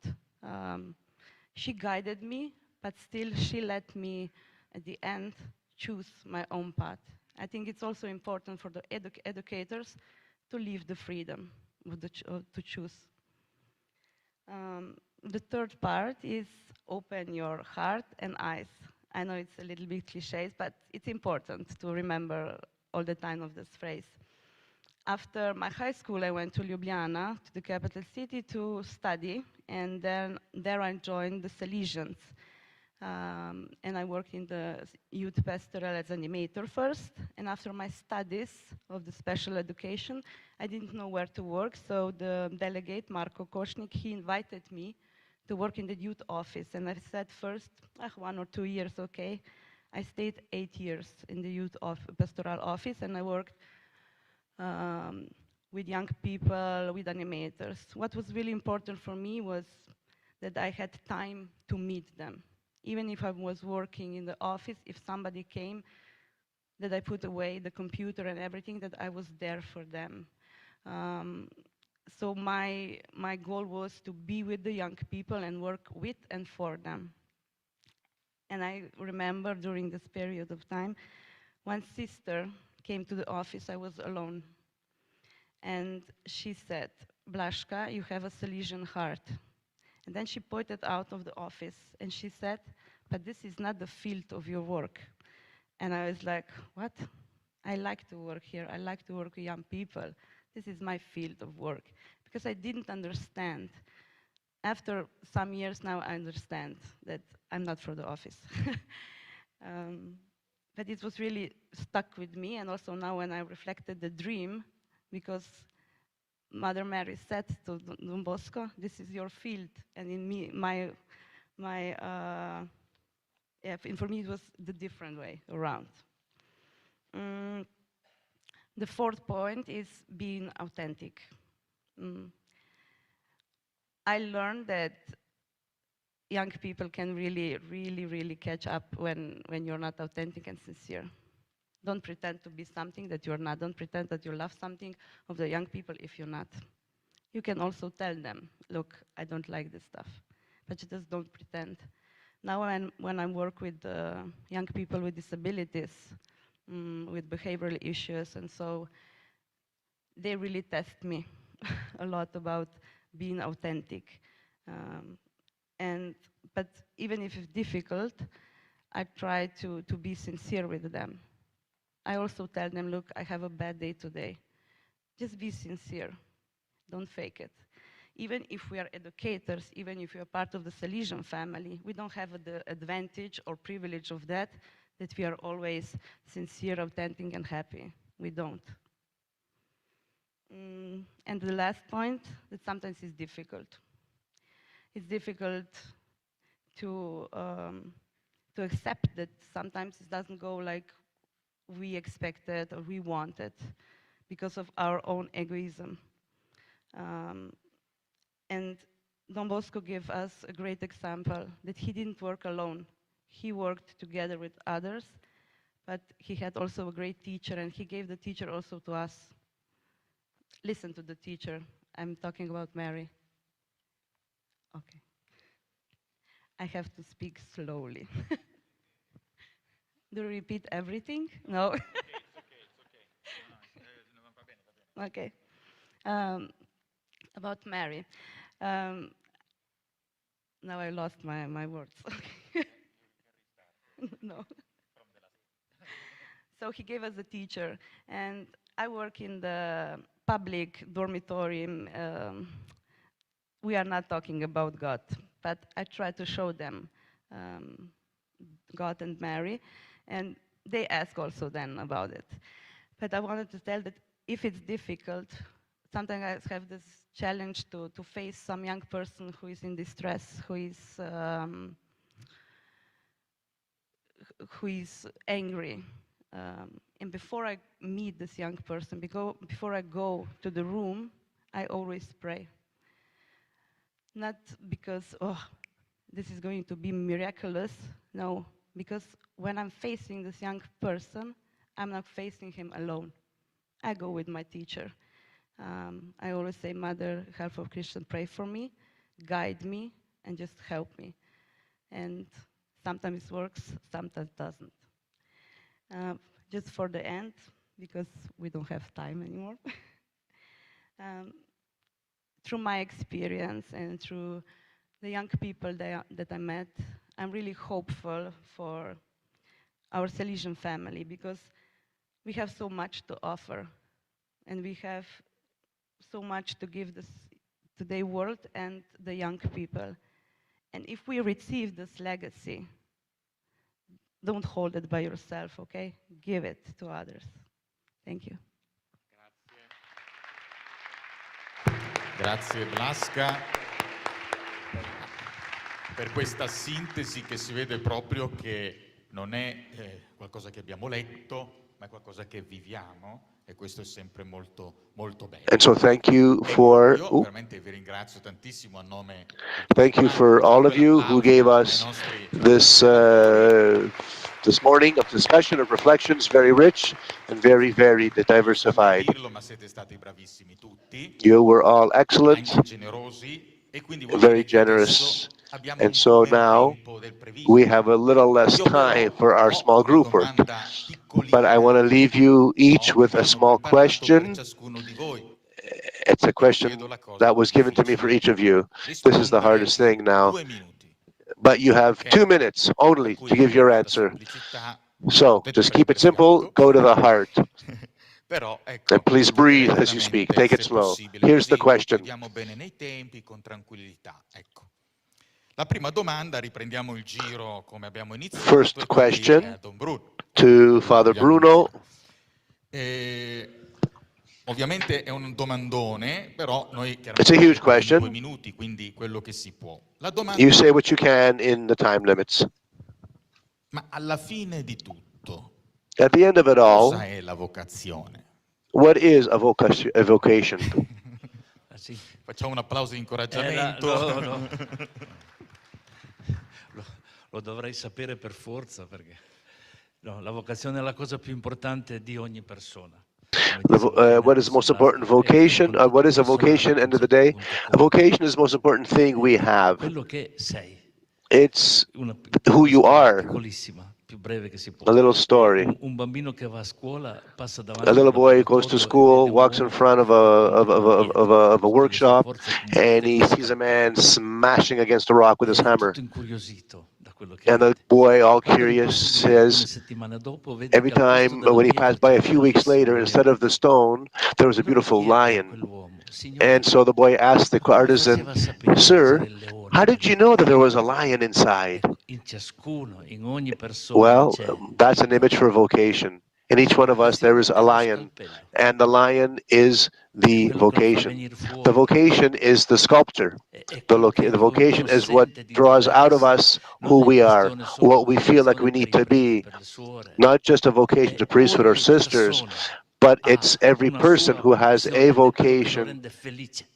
She guided me, but still she let me, at the end, choose my own path. I think it's also important for the educators to leave the freedom to choose. The third part is open your heart and eyes. I know it's a little bit cliché, but it's important to remember all the time of this phrase. After my high school, I went to Ljubljana, to the capital city, to study, and then there I joined the Salesians. And I worked in the youth pastoral as animator first, and after my studies of the special education, I didn't know where to work, so the delegate, Marko Košnik, he invited me to work in the youth office, and I said first, 1 or 2 years, okay. I stayed 8 years in the youth pastoral office, and I worked with young people, with animators. What was really important for me was that I had time to meet them. Even if I was working in the office, if somebody came, that I put away the computer and everything, that I was there for them. So my goal was to be with the young people and work with and for them. And I remember during this period of time, one sister came to the office. I was alone. And she said, Blaszka, you have a Salesian heart. And then she pointed out of the office and she said, but this is not the field of your work. And I was like, what? I like to work here. I like to work with young people. This is my field of work. Because I didn't understand. After some years now, I understand that I'm not for the office. But it was really stuck with me. And also now when I reflected the dream, because Mother Mary said to Don Bosco, this is your field. And in me, for me, it was the different way around. The fourth point is being authentic. I learned that young people can really, really, really catch up when you're not authentic and sincere. Don't pretend to be something that you're not. Don't pretend that you love something of the young people if you're not. You can also tell them, look, I don't like this stuff. But you just don't pretend. Now when I work with young people with disabilities, with behavioral issues, and so they really test me a lot about being authentic. But even if it's difficult, I try to be sincere with them. I also tell them, look, I have a bad day today. Just be sincere. Don't fake it. Even if we are educators, even if we are part of the Salesian family, we don't have the advantage or privilege of that we are always sincere, authentic, and happy. We don't. And the last point, that sometimes it's difficult. It's difficult to accept that sometimes it doesn't go like we expected or we wanted because of our own egoism. And Don Bosco gave us a great example that he didn't work alone. He worked together with others, but he had also a great teacher, and he gave the teacher also to us. Listen to the teacher. I'm talking about Mary. Okay. I have to speak slowly. Do you repeat everything? No? It's okay. Okay. About Mary. Now I lost my words. No. So he gave us a teacher, and I work in the public dormitory. We are not talking about God, but I try to show them God and Mary, and they ask also then about it. But I wanted to tell that if it's difficult, sometimes I have this challenge to face some young person who is in distress, who is angry. And before I meet this young person, before I go to the room, I always pray. Not because, oh, this is going to be miraculous, no, because when I'm facing this young person, I'm not facing him alone. I go with my teacher. I always say, Mother, Heart of Christian, pray for me, guide me, and just help me. And sometimes it works, sometimes it doesn't. Just for the end, because we don't have time anymore. Through my experience and through the young people that I met, I'm really hopeful for our Salesian family, because we have so much to offer, and we have so much to give to the world and the young people. And if we receive this legacy, don't hold it by yourself, okay? Give it to others. Thank you. Grazie Blasca per questa sintesi che si vede proprio che non è qualcosa che abbiamo letto, ma è qualcosa che viviamo, e questo è sempre molto, molto bello. And so thank you for all of you who gave us this this morning of discussion, of reflections, very rich and very, very diversified. You were all excellent, very generous, and so now we have a little less time for our small group work. But I want to leave you each with a small question. It's a question that was given to me for each of you. This is the hardest thing now. But you have 2 minutes only to give your answer. So just keep it simple, go to the heart. And please breathe as you speak. Take it slow. Here's the question. First question to Father Bruno. Ovviamente è un domandone, però noi It's a huge question. 2 minuti, quindi quello che si può. La domanda You say what you can in the time limits. Ma alla fine di tutto, at the end of it all, cosa è la vocazione? What is a vocation? Sì. Facciamo un applauso di incoraggiamento. Lo dovrei sapere per forza, perché la vocazione è la cosa più importante di ogni persona. What is the most important vocation? What is a vocation? End of the day, a vocation is the most important thing we have. Quello che sei. It's Una who you cosa are. piccolissima, più breve che si può. A little story. Un bambino che va a scuola passa A davanti a little un boy goes to laboratorio e vede school, un walks in uomo che front lo of fa con dei magneti. a Con le sue workshop, forze and batte he con sees a un man smashing against a rock with his ed è hammer. tutto incuriosito da quello che And the vede. boy, all Quando curious, riprosegue alcune says, settimane dopo, vede every che al posto time della when he pietra passed by c'è a un few weeks later, bellissimo instead leone. of the stone, there was a Allora beautiful chiede a lion. quell'uomo, And Signore, so the boy asked the come artisan, faceva a sapere che c'era Sir, il leone how did you dentro? know that there was a lion inside? Ecco, in ciascuno, in ogni persona Well, c'è. that's an image for vocation. In each one of us, Si there is a prende lo lion, scalpello. and the lion is the Quello che lo fa vocation. venire fuori. The vocation is the sculptor. È The, quello che the ognuno vocation is what sente di draws out of dover us essere. who Non è we are, questione solo what di we feel like vocazione we per need i to fratelli, be. per le suore. Not just a vocation to priesthood or Ogni sisters, persona but ha it's every una person sua who has vocazione a ed è quello che lo vocation, rende felice.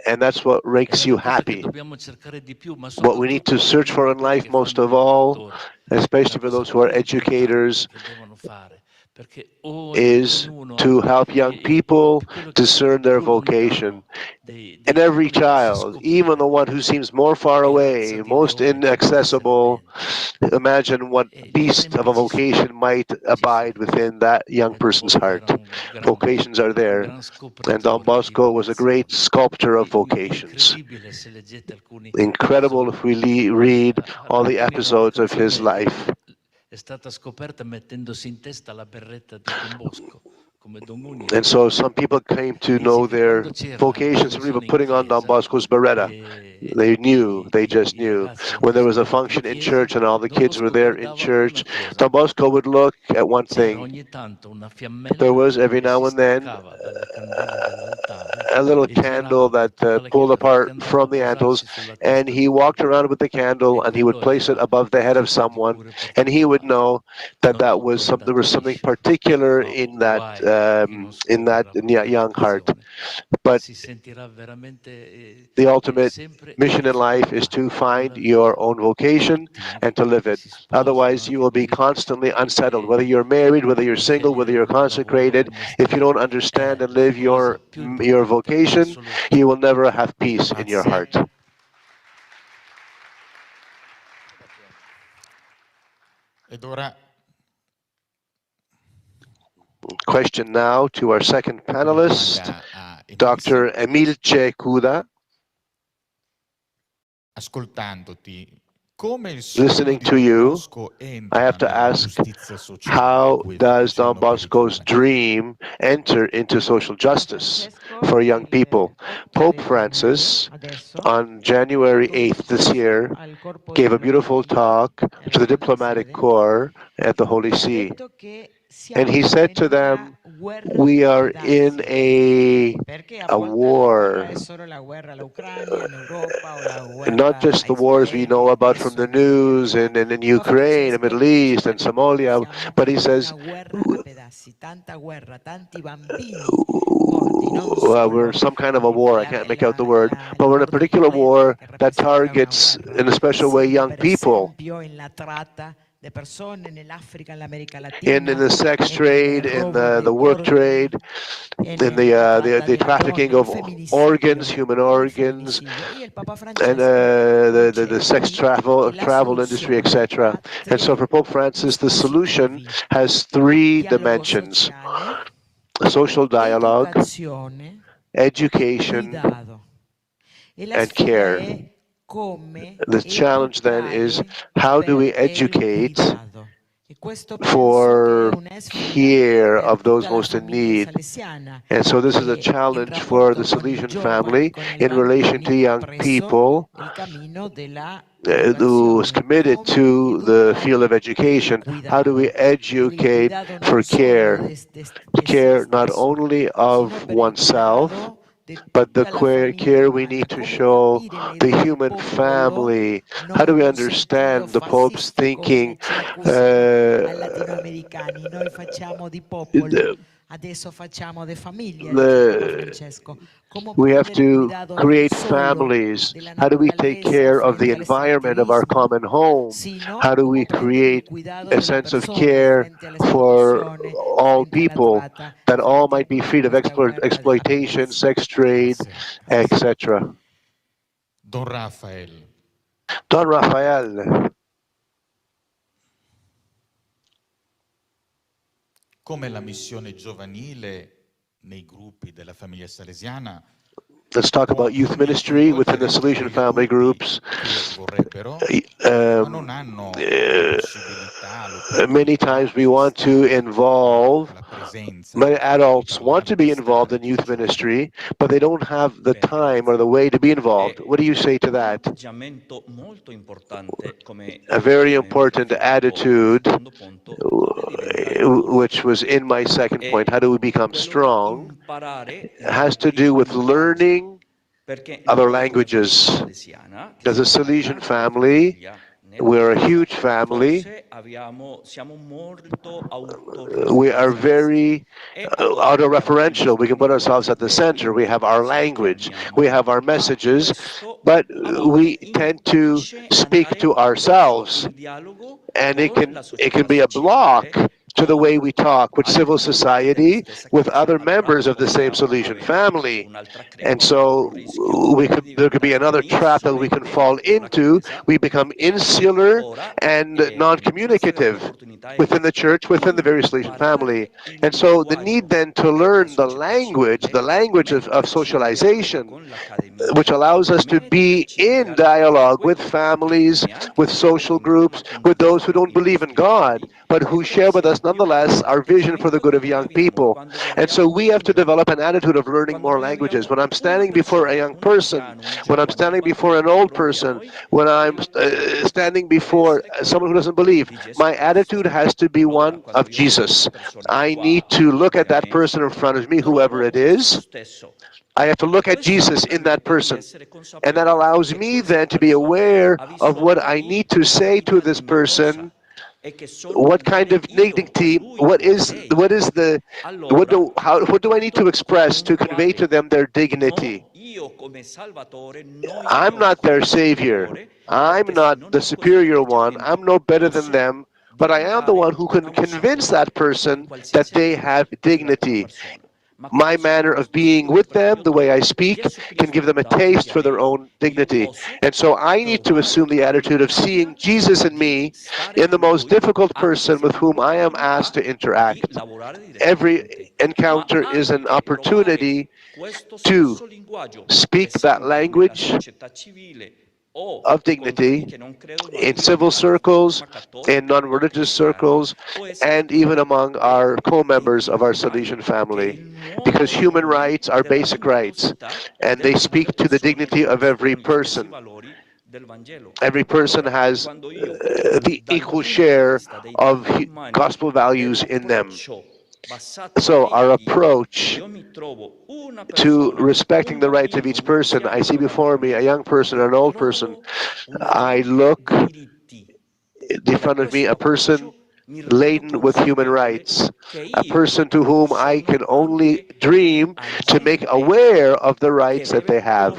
and that's what Ed makes è you la cosa che happy. dobbiamo cercare di più, ma What we need to soprattutto search for in quelli life che most fanno of gli all, educatori. È la especially for cosa those who are più importante educators, che devono fare, perché is ognuno to help young people quello che discern their più vocation. lontano dei And every piccoli si child, even scopre the one who seems more far che razza away, di most leone ci può essere inaccessible, dentro. imagine what E gli beast of esempi a ci sono, vocation might abide within that young person's Lui heart. era Vocations are un there. gran And Don scopritore di Bosco was a great vocazioni. sculptor of vocations. Incredibile se leggete alcuni Incredible if we episodi. read all the Alcuni la episodes of his vocazione life. è stata scoperta mettendosi in testa la berretta di Don Bosco, come Don Munio. And so some people came to Dice know che their quando c'era la vocations from even funzione in putting on Don chiesa Bosco's beretta. They knew, they just i knew. ragazzi When there si was a trovavano in function in chiesa, church and all the Don kids were Bosco there in guardava una church, cosa. Don Bosco would look at one C'era thing. ogni tanto una There fiammella was every che si now and then staccava dalle candele dell'altare a little e candle girava per that tutta la pulled chiesa finché apart andava a from the antles, posarsi sulla and testa he di walked qualcuno. around with the candle E and he would quello place it era above the un head of tipo di someone, cure and he would particolari. know that Non that tutto was è there andato was something liscio, particular ma in guai a chi non in that scopre appunto la young heart. vocazione. But Si sentirà veramente the ultimate sempre in mission in life is difficoltà to find nella vita. your own vocation and to live it. Si sposano, Otherwise, you anche will be quelli constantly unsettled, whether you're married, whether you're single, whether scegliere you're il lavoro, consecrated. il If you mestiere, don't understand è and la live cosa più your importante in vocation, assoluto. you will never have peace in your Grazie. heart. Ed ora Question now to our second panelist, Dr. Emilce Kuda. ascoltandoti, come il sogno Listening di to Don you, Bosco I entra have to nella ask, giustizia sociale, how quello che does ci Don hanno Bosco's predicato? dream enter into social justice for young people? Pope Francis, on January 8th this year, gave a beautiful talk to the diplomatic corps at the Holy See. And he said to them, we are in a war, not just the wars we know about from the news in Ukraine, the Middle East, and Somalia, but he says, we're some kind of a war, I can't make out the word, but we're in a particular war that targets, in a special way, young people. In the sex trade, in the work trade, in the trafficking of organs, human organs, and the sex travel industry, etc. And so for Pope Francis, the solution has three dimensions: social dialogue, education, and care. The challenge then is, how do we educate for care of those most in need? And so this is a challenge for the Salesian family in relation to young people who is committed to the field of education. How do we educate for care? Care not only of oneself, but the care we need to show the human family. How do we understand the Pope's thinking? We have to create families. How do we take care of the environment of our common home? How do we create a sense of care for all people, that all might be freed of exploitation, sex trade, etc.? Don Rafael, Don Rafael. Come la missione giovanile nei gruppi della famiglia salesiana, let's talk about youth ministry within the Salesian family groups. Many times we want to involve, many adults want to be involved in youth ministry, but they don't have the time or the way to be involved. What do you say to that? A very important attitude, which was in my second point, how do we become strong, has to do with learning other languages. As a Salesian family, we're a huge family. We are very auto-referential. We can put ourselves at the center. We have our language. We have our messages, but we tend to speak to ourselves. And it can be a block to the way we talk with civil society, with other members of the same Salesian family. And so there could be another trap that we can fall into. We become insular and non-communicative within the church, within the very Salesian family. And so the need then to learn the language of socialization, which allows us to be in dialogue with families, with social groups, with those who don't believe in God, but who share with us nonetheless our vision for the good of young people. And so we have to develop an attitude of learning more languages. When I'm standing before a young person, when I'm standing before an old person, when I'm standing before someone who doesn't believe, my attitude has to be one of Jesus. I need to look at that person in front of me, whoever it is. I have to look at Jesus in that person. And that allows me then to be aware of what I need to say to this person, what kind of dignity, what do I need to express to convey to them their dignity? I'm not their savior. I'm not the superior one. I'm no better than them, but I am the one who can convince that person that they have dignity. My manner of being with them, the way I speak, can give them a taste for their own dignity. And so I need to assume the attitude of seeing Jesus in me, in the most difficult person with whom I am asked to interact. Every encounter is an opportunity to speak that language of dignity in civil circles, in non-religious circles, and even among our co-members of our Salesian family. Because human rights are basic rights, and they speak to the dignity of every person. Every person has the equal share of gospel values in them. So our approach to respecting the rights of each person, I see before me a young person, an old person. I look in front of me a person laden with human rights, a person to whom I can only dream to make aware of the rights that they have.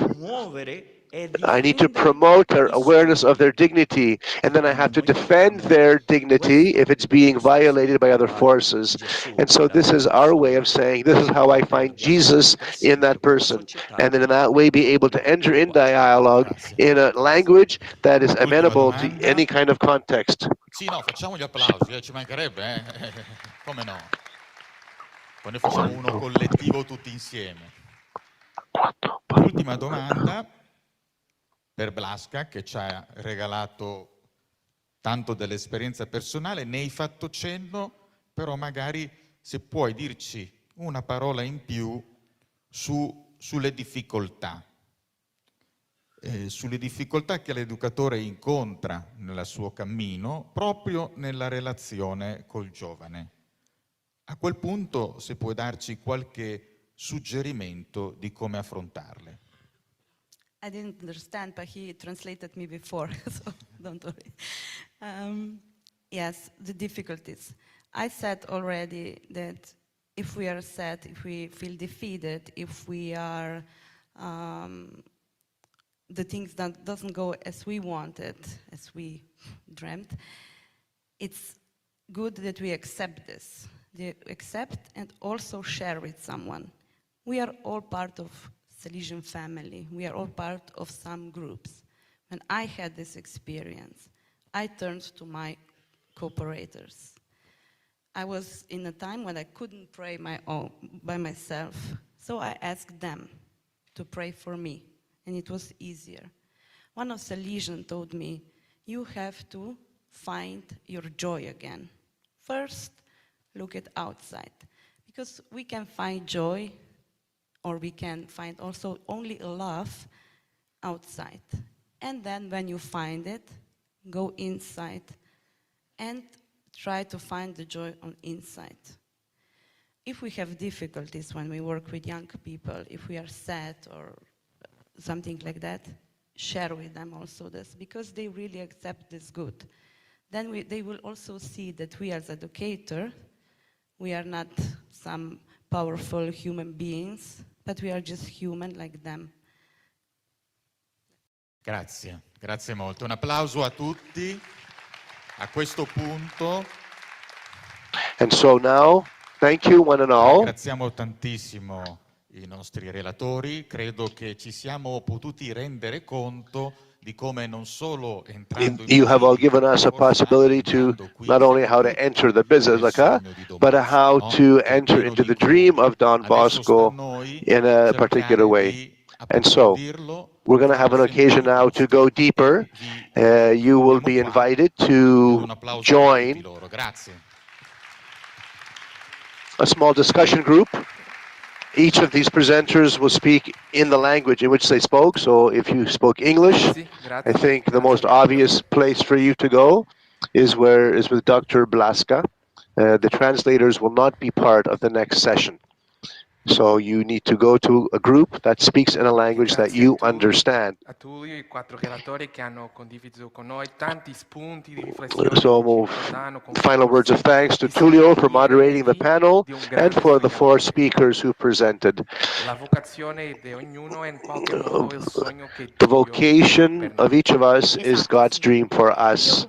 I need to promote their awareness of their dignity, and then I have to defend their dignity if it's being violated by other forces. And so this is our way of saying, this is how I find Jesus in that person. And then in that way be able to enter in dialogue in a language that is amenable to any kind of context. Sì, no, facciamo gli applausi, ci mancherebbe, come no? Poi ne facciamo uno collettivo tutti insieme. L'ultima domanda per Blaska, che ci ha regalato tanto dell'esperienza personale, ne hai fatto cenno, però magari se puoi dirci una parola in più sulle difficoltà. Sulle difficoltà che l'educatore incontra nel suo cammino, proprio nella relazione col giovane. A quel punto, se puoi darci qualche suggerimento di come affrontarle. I didn't understand, but he translated me before, so don't worry. Yes, the difficulties. I said already that if we are sad, if we feel defeated, if we are the things that doesn't go as we wanted, as we dreamt, it's good that we accept this. Accept and also share with someone. We are all part of Salesian family. We are all part of some groups. When I had this experience, I turned to my cooperators. I was in a time when I couldn't pray by myself, so I asked them to pray for me, and it was easier. One of Salesian told me, you have to find your joy again. First, look at outside, because we can find joy, or we can find also only a love outside. And then when you find it, go inside and try to find the joy on inside. If we have difficulties when we work with young people, if we are sad or something like that, share with them also this, because they really accept this good. Then they will also see that we as educators, we are not some powerful human beings, but we are just human like them. Grazie, grazie molto. Un applauso a tutti a questo punto. And so now, thank you one and all. Ringraziamo tantissimo i nostri relatori. Credo che ci siamo potuti rendere conto di come non solo entrando in You have all given us a possibility to not only how to enter the Basilica, but how to enter into the dream of Don Bosco in a particular way. And so, we're going to have an occasion now to go deeper. You will be invited to join a small discussion group. Each of these presenters will speak in the language in which they spoke. So if you spoke English, I think the most obvious place for you to go is with Dr. Blaska. The translators will not be part of the next session. So you need to go to a group that speaks in a language that you understand. So final words of thanks to Tullio for moderating the panel and for the 4 speakers who presented. The vocation of each of us is God's dream for us.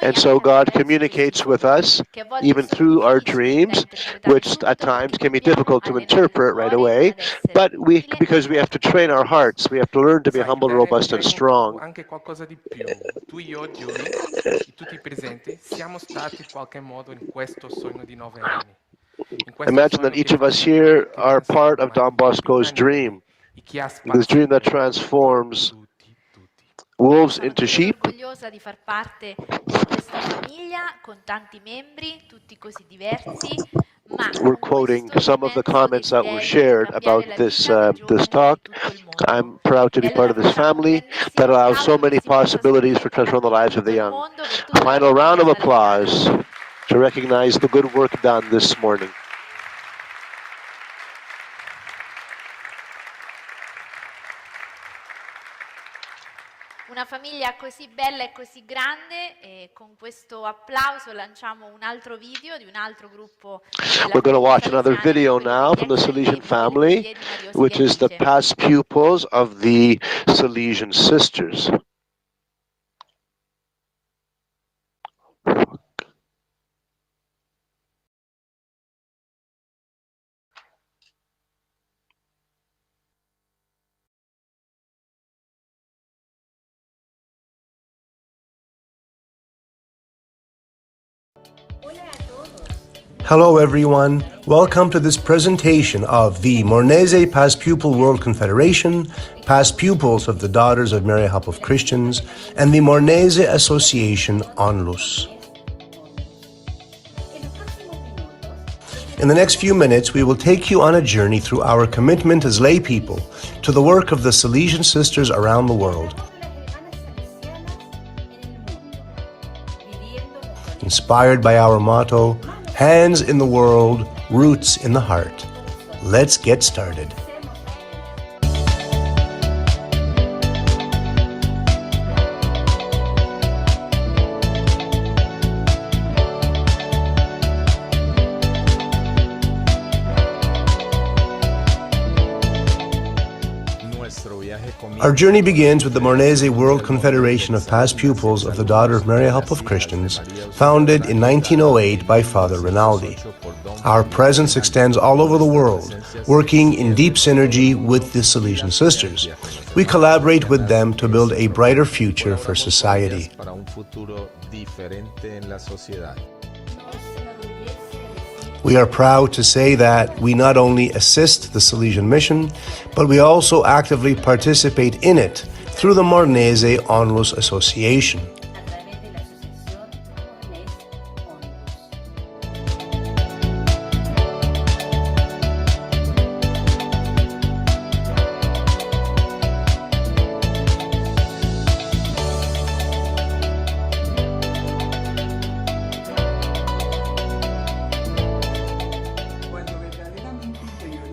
And so God communicates with us, even through our dreams, which at times can be difficult to interpret right away, but because we have to train our hearts, we have to learn to be humble, robust, and strong. Imagine that each of us here are part of Don Bosco's dream, this dream that transforms wolves into sheep. Orgogliosa di far parte di questa famiglia con tanti membri, tutti così diversi. We're quoting some of the comments that were shared about this talk. I'm proud to be part of this family that allows so many possibilities for transforming the lives of the young. Final round of applause to recognize the good work done this morning. Una famiglia così bella e così grande, e con questo applauso lanciamo un altro video di un altro gruppo. We're going to watch another video now from the Salesian family, which is the past pupils of the Salesian sisters. Hello everyone, welcome to this presentation of the Mornese Past Pupil World Confederation, Past Pupils of the Daughters of Mary Help of Christians, and the Mornese Association Onlus. In the next few minutes, we will take you on a journey through our commitment as lay people to the work of the Salesian sisters around the world. Inspired by our motto, hands in the world, roots in the heart. Let's get started. Our journey begins with the Mornese World Confederation of Past Pupils of the Daughter of Maria Help of Christians, founded in 1908 by Father Rinaldi. Our presence extends all over the world, working in deep synergy with the Salesian Sisters. We collaborate with them to build a brighter future for society. We are proud to say that we not only assist the Salesian mission, but we also actively participate in it through the Mornese Onlus Association.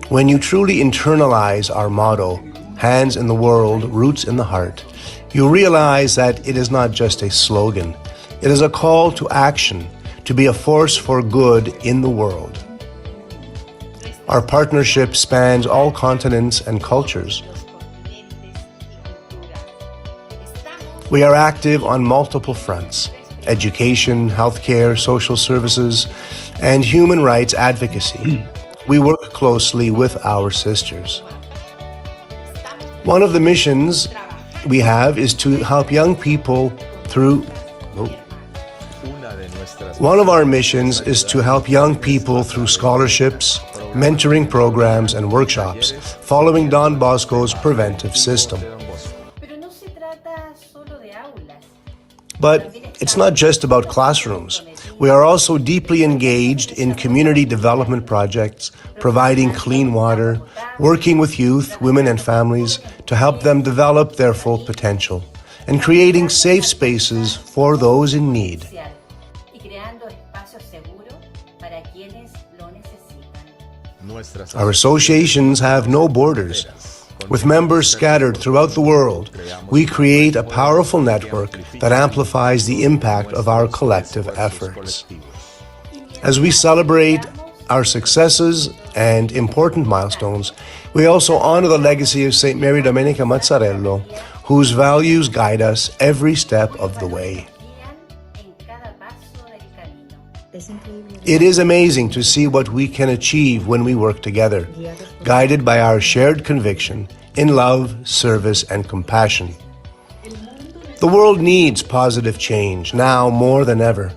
When you truly internalize our motto, hands in the world, roots in the heart, you realize that it is not just a slogan. It is a call to action, to be a force for good in the world. Our partnership spans all continents and cultures. We are active on multiple fronts: education, healthcare, social services, and human rights advocacy. We work closely with our sisters. One of the missions we have is to help young people through... One of our missions is to help young people through scholarships, mentoring programs, and workshops, following Don Bosco's preventive system. But it's not just about classrooms. We are also deeply engaged in community development projects, providing clean water, working with youth, women, and families to help them develop their full potential, and creating safe spaces for those in need. Our associations have no borders. With members scattered throughout the world, we create a powerful network that amplifies the impact of our collective efforts. As we celebrate our successes and important milestones, we also honor the legacy of St. Mary Domenica Mazzarello, whose values guide us every step of the way. It is amazing to see what we can achieve when we work together, guided by our shared conviction in love, service, and compassion. The world needs positive change now more than ever.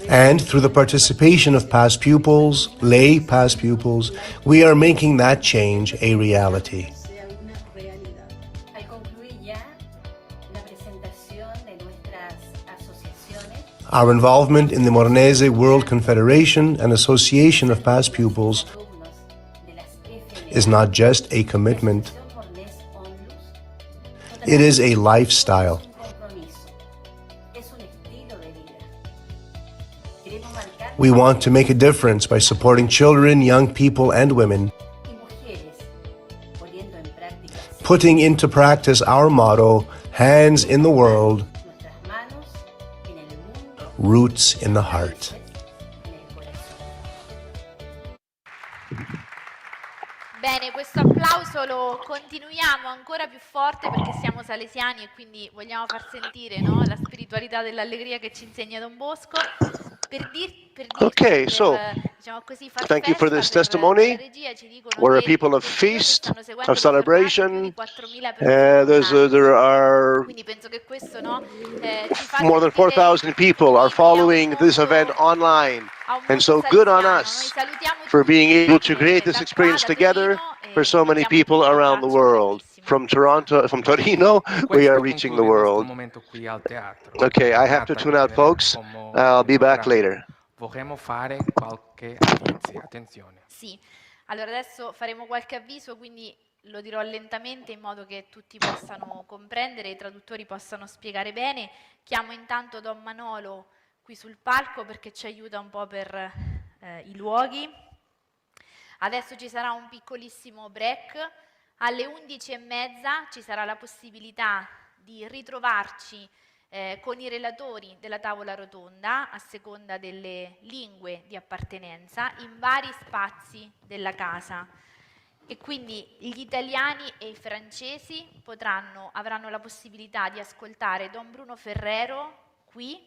And through the participation of past pupils, lay past pupils, we are making that change a reality. Our involvement in the Mornese World Confederation and Association of Past Pupils is not just a commitment, it is a lifestyle. We want to make a difference by supporting children, young people, and women, putting into practice our motto, hands in the world, roots in the heart. Bene, questo applauso lo continuiamo ancora più forte perché siamo salesiani e quindi vogliamo far sentire, no, la spiritualità dell'allegria che ci insegna Don Bosco. Okay, so thank you for this testimony. We're a people of feast, of celebration. There are more than 4,000 people are following this event online. And so good on us for being able to create this experience together for so many people around the world. From Torino, we are reaching the world. Okay, I have to tune out, folks. I'll be back later. Vorremmo fare qualche avviso, attenzione. Sì, allora adesso faremo qualche avviso, quindi lo dirò lentamente in modo che tutti possano comprendere e i traduttori possano spiegare bene. Chiamo intanto Don Manolo qui sul palco perché ci aiuta un po' per i luoghi. Adesso ci sarà un piccolissimo break. Alle 11:30 ci sarà la possibilità di ritrovarci con i relatori della tavola rotonda a seconda delle lingue di appartenenza in vari spazi della casa. e quindi gli italiani e i francesi avranno la possibilità di ascoltare Don Bruno Ferrero qui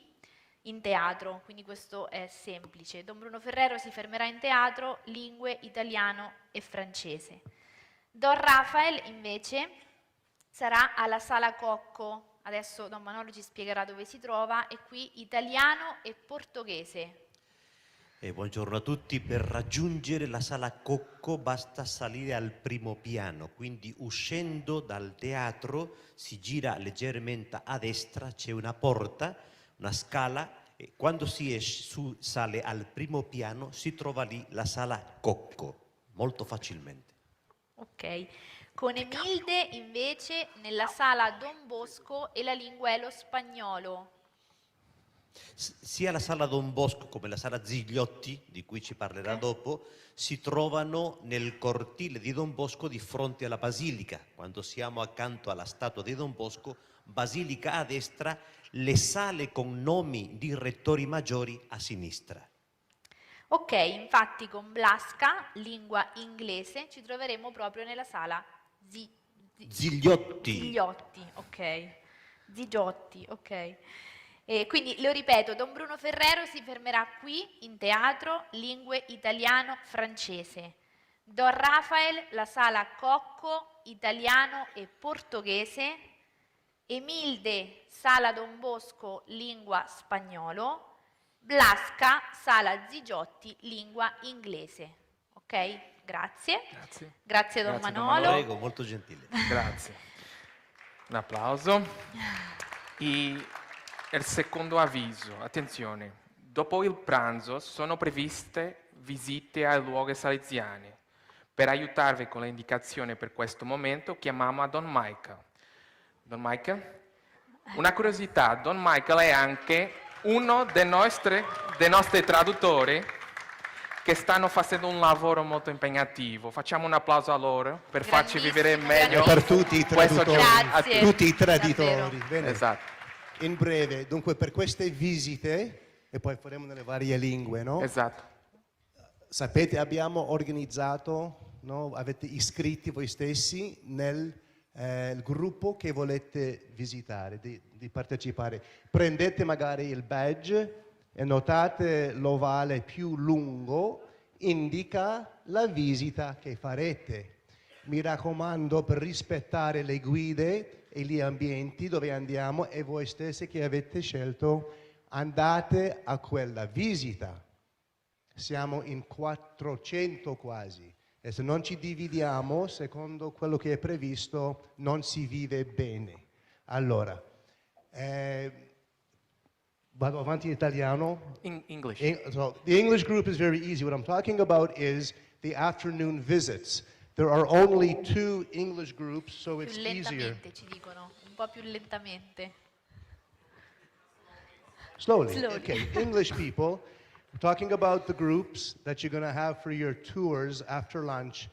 in teatro, quindi questo è semplice. Don Bruno Ferrero si fermerà in teatro, lingue italiano e francese. Don Rafael invece sarà alla Sala Cocco, adesso Don Manolo ci spiegherà dove si trova, e qui italiano e portoghese. Buongiorno a tutti, per raggiungere la Sala Cocco basta salire al primo piano, quindi uscendo dal teatro si gira leggermente a destra, c'è una porta, una scala, e quando si sale al primo piano si trova lì la Sala Cocco, molto facilmente. Ok, con Emilde invece nella Sala Don Bosco e la lingua è lo spagnolo. Sia la Sala Don Bosco come la Sala Zigliotti, di cui ci parlerà dopo, si trovano nel cortile di Don Bosco di fronte alla Basilica. Quando siamo accanto alla statua di Don Bosco, Basilica a destra, le sale con nomi di rettori maggiori a sinistra. Ok, infatti con Blasca, lingua inglese, ci troveremo proprio nella Sala Zigliotti. Zigliotti, ok. Zigiotti, ok. Quindi lo ripeto, Don Bruno Ferrero si fermerà qui in teatro, lingue italiano-francese. Don Rafael, la Sala Cocco, italiano e portoghese. Emilde, Sala Don Bosco, lingua spagnolo. Blasca, Sala Zigiotti, lingua inglese. Ok? Grazie. Grazie Don Manolo. Prego, molto gentile. Grazie. Un applauso. Il secondo avviso, attenzione, dopo il pranzo sono previste visite ai luoghi salesiani. Per aiutarvi con le indicazioni per questo momento chiamiamo a Don Michael. Don Michael? Una curiosità, Don Michael è anche uno dei nostri traduttori che stanno facendo un lavoro molto impegnativo. Facciamo un applauso a loro per farci vivere meglio. Per tutti i traduttori. Grazie. Tutti i traditori. Bene. Esatto. In breve, dunque per queste visite, e poi faremo nelle varie lingue, no? Esatto. Sapete, abbiamo organizzato, no? Avete iscritti voi stessi nel gruppo che volete visitare, di partecipare. Prendete magari il badge e notate l'ovale più lungo, indica la visita che farete. Mi raccomando, per rispettare le guide e gli ambienti dove andiamo e voi stessi che avete scelto, andate a quella visita. Siamo in 400 quasi e se non ci dividiamo secondo quello che è previsto non si vive bene. Allora, vado avanti in italiano? In English. So the English group is very easy. What I'm talking about is the afternoon visits. There are only 2 English groups, so it's Più easier. lentamente ci dicono, un po' più lentamente. Slowly. Okay, English people, we're talking about the groups that you're going to have for your tours after lunch.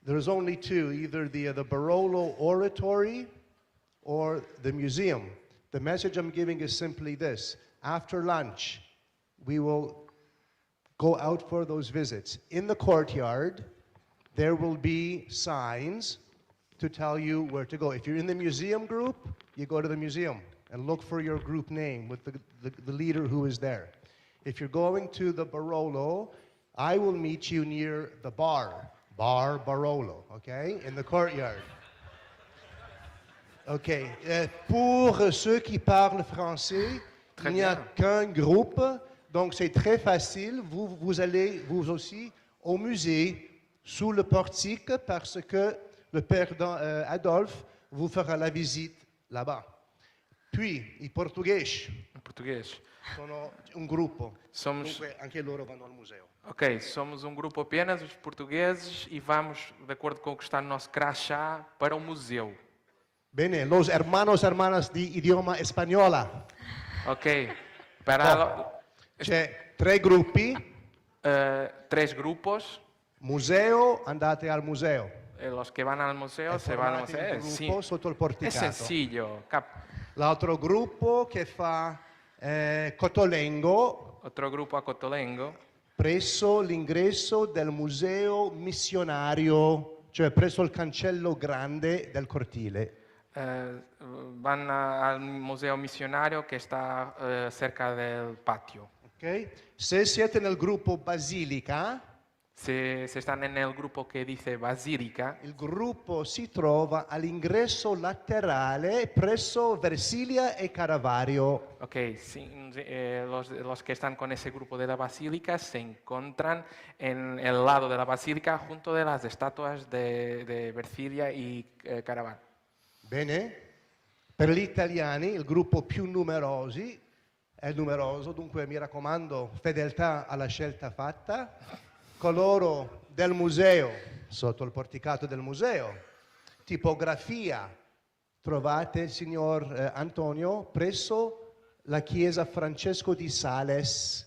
There's only 2, either the Barolo Oratory or the museum. The message I'm giving is simply this. After lunch, we will go out for those visits. In the courtyard, there will be signs to tell you where to go. If you're in the museum group, you go to the museum and look for your group name with the leader who is there. If you're going to the Barolo, I will meet you near the bar Barolo, okay, in the courtyard. Okay, pour ceux qui parlent français, il n'y a qu'un groupe, donc c'est très facile. Vous allez vous aussi au musée sous le portique parce que le père Adolphe vous fera la visite là-bas. Puis, i portoghesi sono un gruppo, dunque anche loro vanno al museo. Ok, somos um grupo apenas, os portugueses, e vamos, de acordo com o que está no nosso crachá, para o museu. Bene, los hermanas di idioma spagnola. Ok, para... C'è 3 gruppi. 3 grupos. Museo, andate al museo. Los que van al museo se van al museo. Gruppo sotto il porticato. È sencillo. L'altro gruppo che fa Cotolengo. Altro gruppo a Cotolengo. Presso l'ingresso del museo missionario cioè presso il cancello grande del cortile. Van al museo missionario che sta cerca del patio. Okay? Se siete nel gruppo Basilica, se stanno nel gruppo che dice Basilica, il gruppo si trova all'ingresso laterale presso Versilia e Caravaggio. Ok, sí, los que están con ese grupo de la basílica se encuentran en el lado de la basílica junto de las estatuas de Versilia y Caravaggio. Bene? Per gli italiani il gruppo più numeroso è numeroso, dunque mi raccomando, fedeltà alla scelta fatta. Coloro del museo, sotto il porticato del museo, tipografia, trovate il signor Antonio presso la chiesa Francesco di Sales,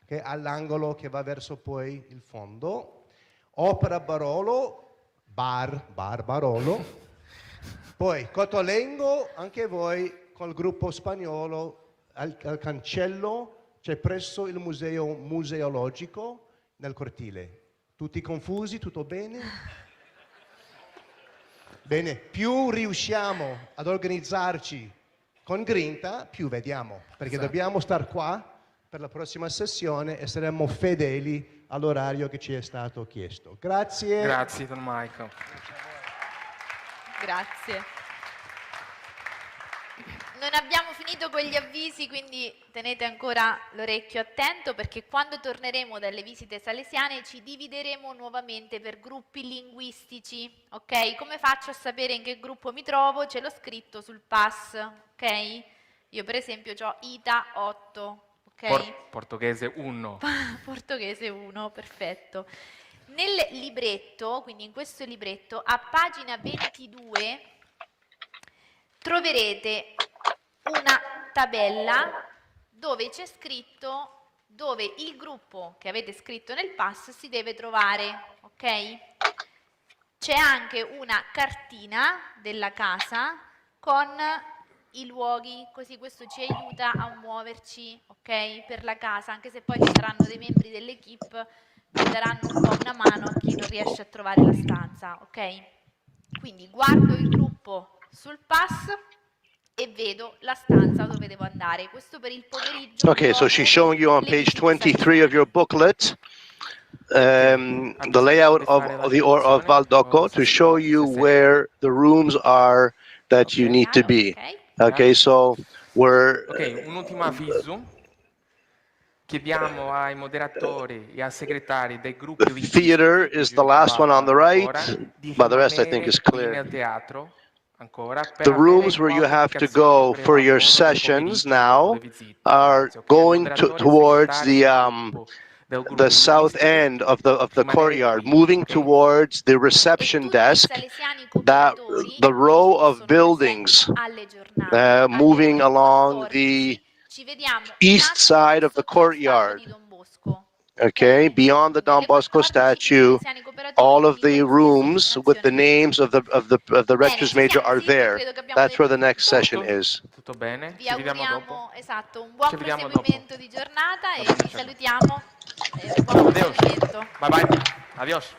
che è all'angolo che va verso poi il fondo. Opera Barolo, bar Barolo. Poi Cotolengo, anche voi col gruppo spagnolo al cancello, cioè presso il museo museologico nel cortile. Tutti confusi? Tutto bene? Bene, più riusciamo ad organizzarci con grinta, più vediamo, perché dobbiamo star qua per la prossima sessione e saremo fedeli all'orario che ci è stato chiesto. Grazie. Grazie, Don Michael. Grazie. Non abbiamo finito con gli avvisi, quindi tenete ancora l'orecchio attento, perché quando torneremo dalle visite salesiane ci divideremo nuovamente per gruppi linguistici, ok? Come faccio a sapere in che gruppo mi trovo? Ce l'ho scritto sul pass, ok? Io per esempio ho ITA 8, ok? Portoghese 1. Portoghese 1, perfetto. Nel libretto, quindi in questo libretto, a pagina 22 troverete una tabella dove c'è scritto dove il gruppo che avete scritto nel pass si deve trovare, ok? C'è anche una cartina della casa con i luoghi, così questo ci aiuta a muoverci, ok? Per la casa, anche se poi ci saranno dei membri dell'equipe che daranno un po' una mano a chi non riesce a trovare la stanza, ok? Quindi guardo il gruppo sul pass e vedo la stanza dove devo andare. Questo per il pomeriggio. Okay, so she's showing you on page 23 of your booklet the layout of Valdocco to show you where the rooms are that you need to be. Okay, so we're... Ok, un ultimo avviso. Chiediamo ai moderatori e ai segretari dei gruppi The theater is the last one on the right, but the rest I think is clear. The rooms where you have to go for your sessions now are going towards the south end of the courtyard, moving towards the reception desk, the row of buildings moving along the east side of the courtyard. Okay, beyond the Don Bosco statue, all of the rooms with the names of the rectors major are there. That's where the next session is. Tutto bene? Vi auguriamo un buon proseguimento di giornata e vi salutiamo. Buon proseguimento. Bye bye. Adios.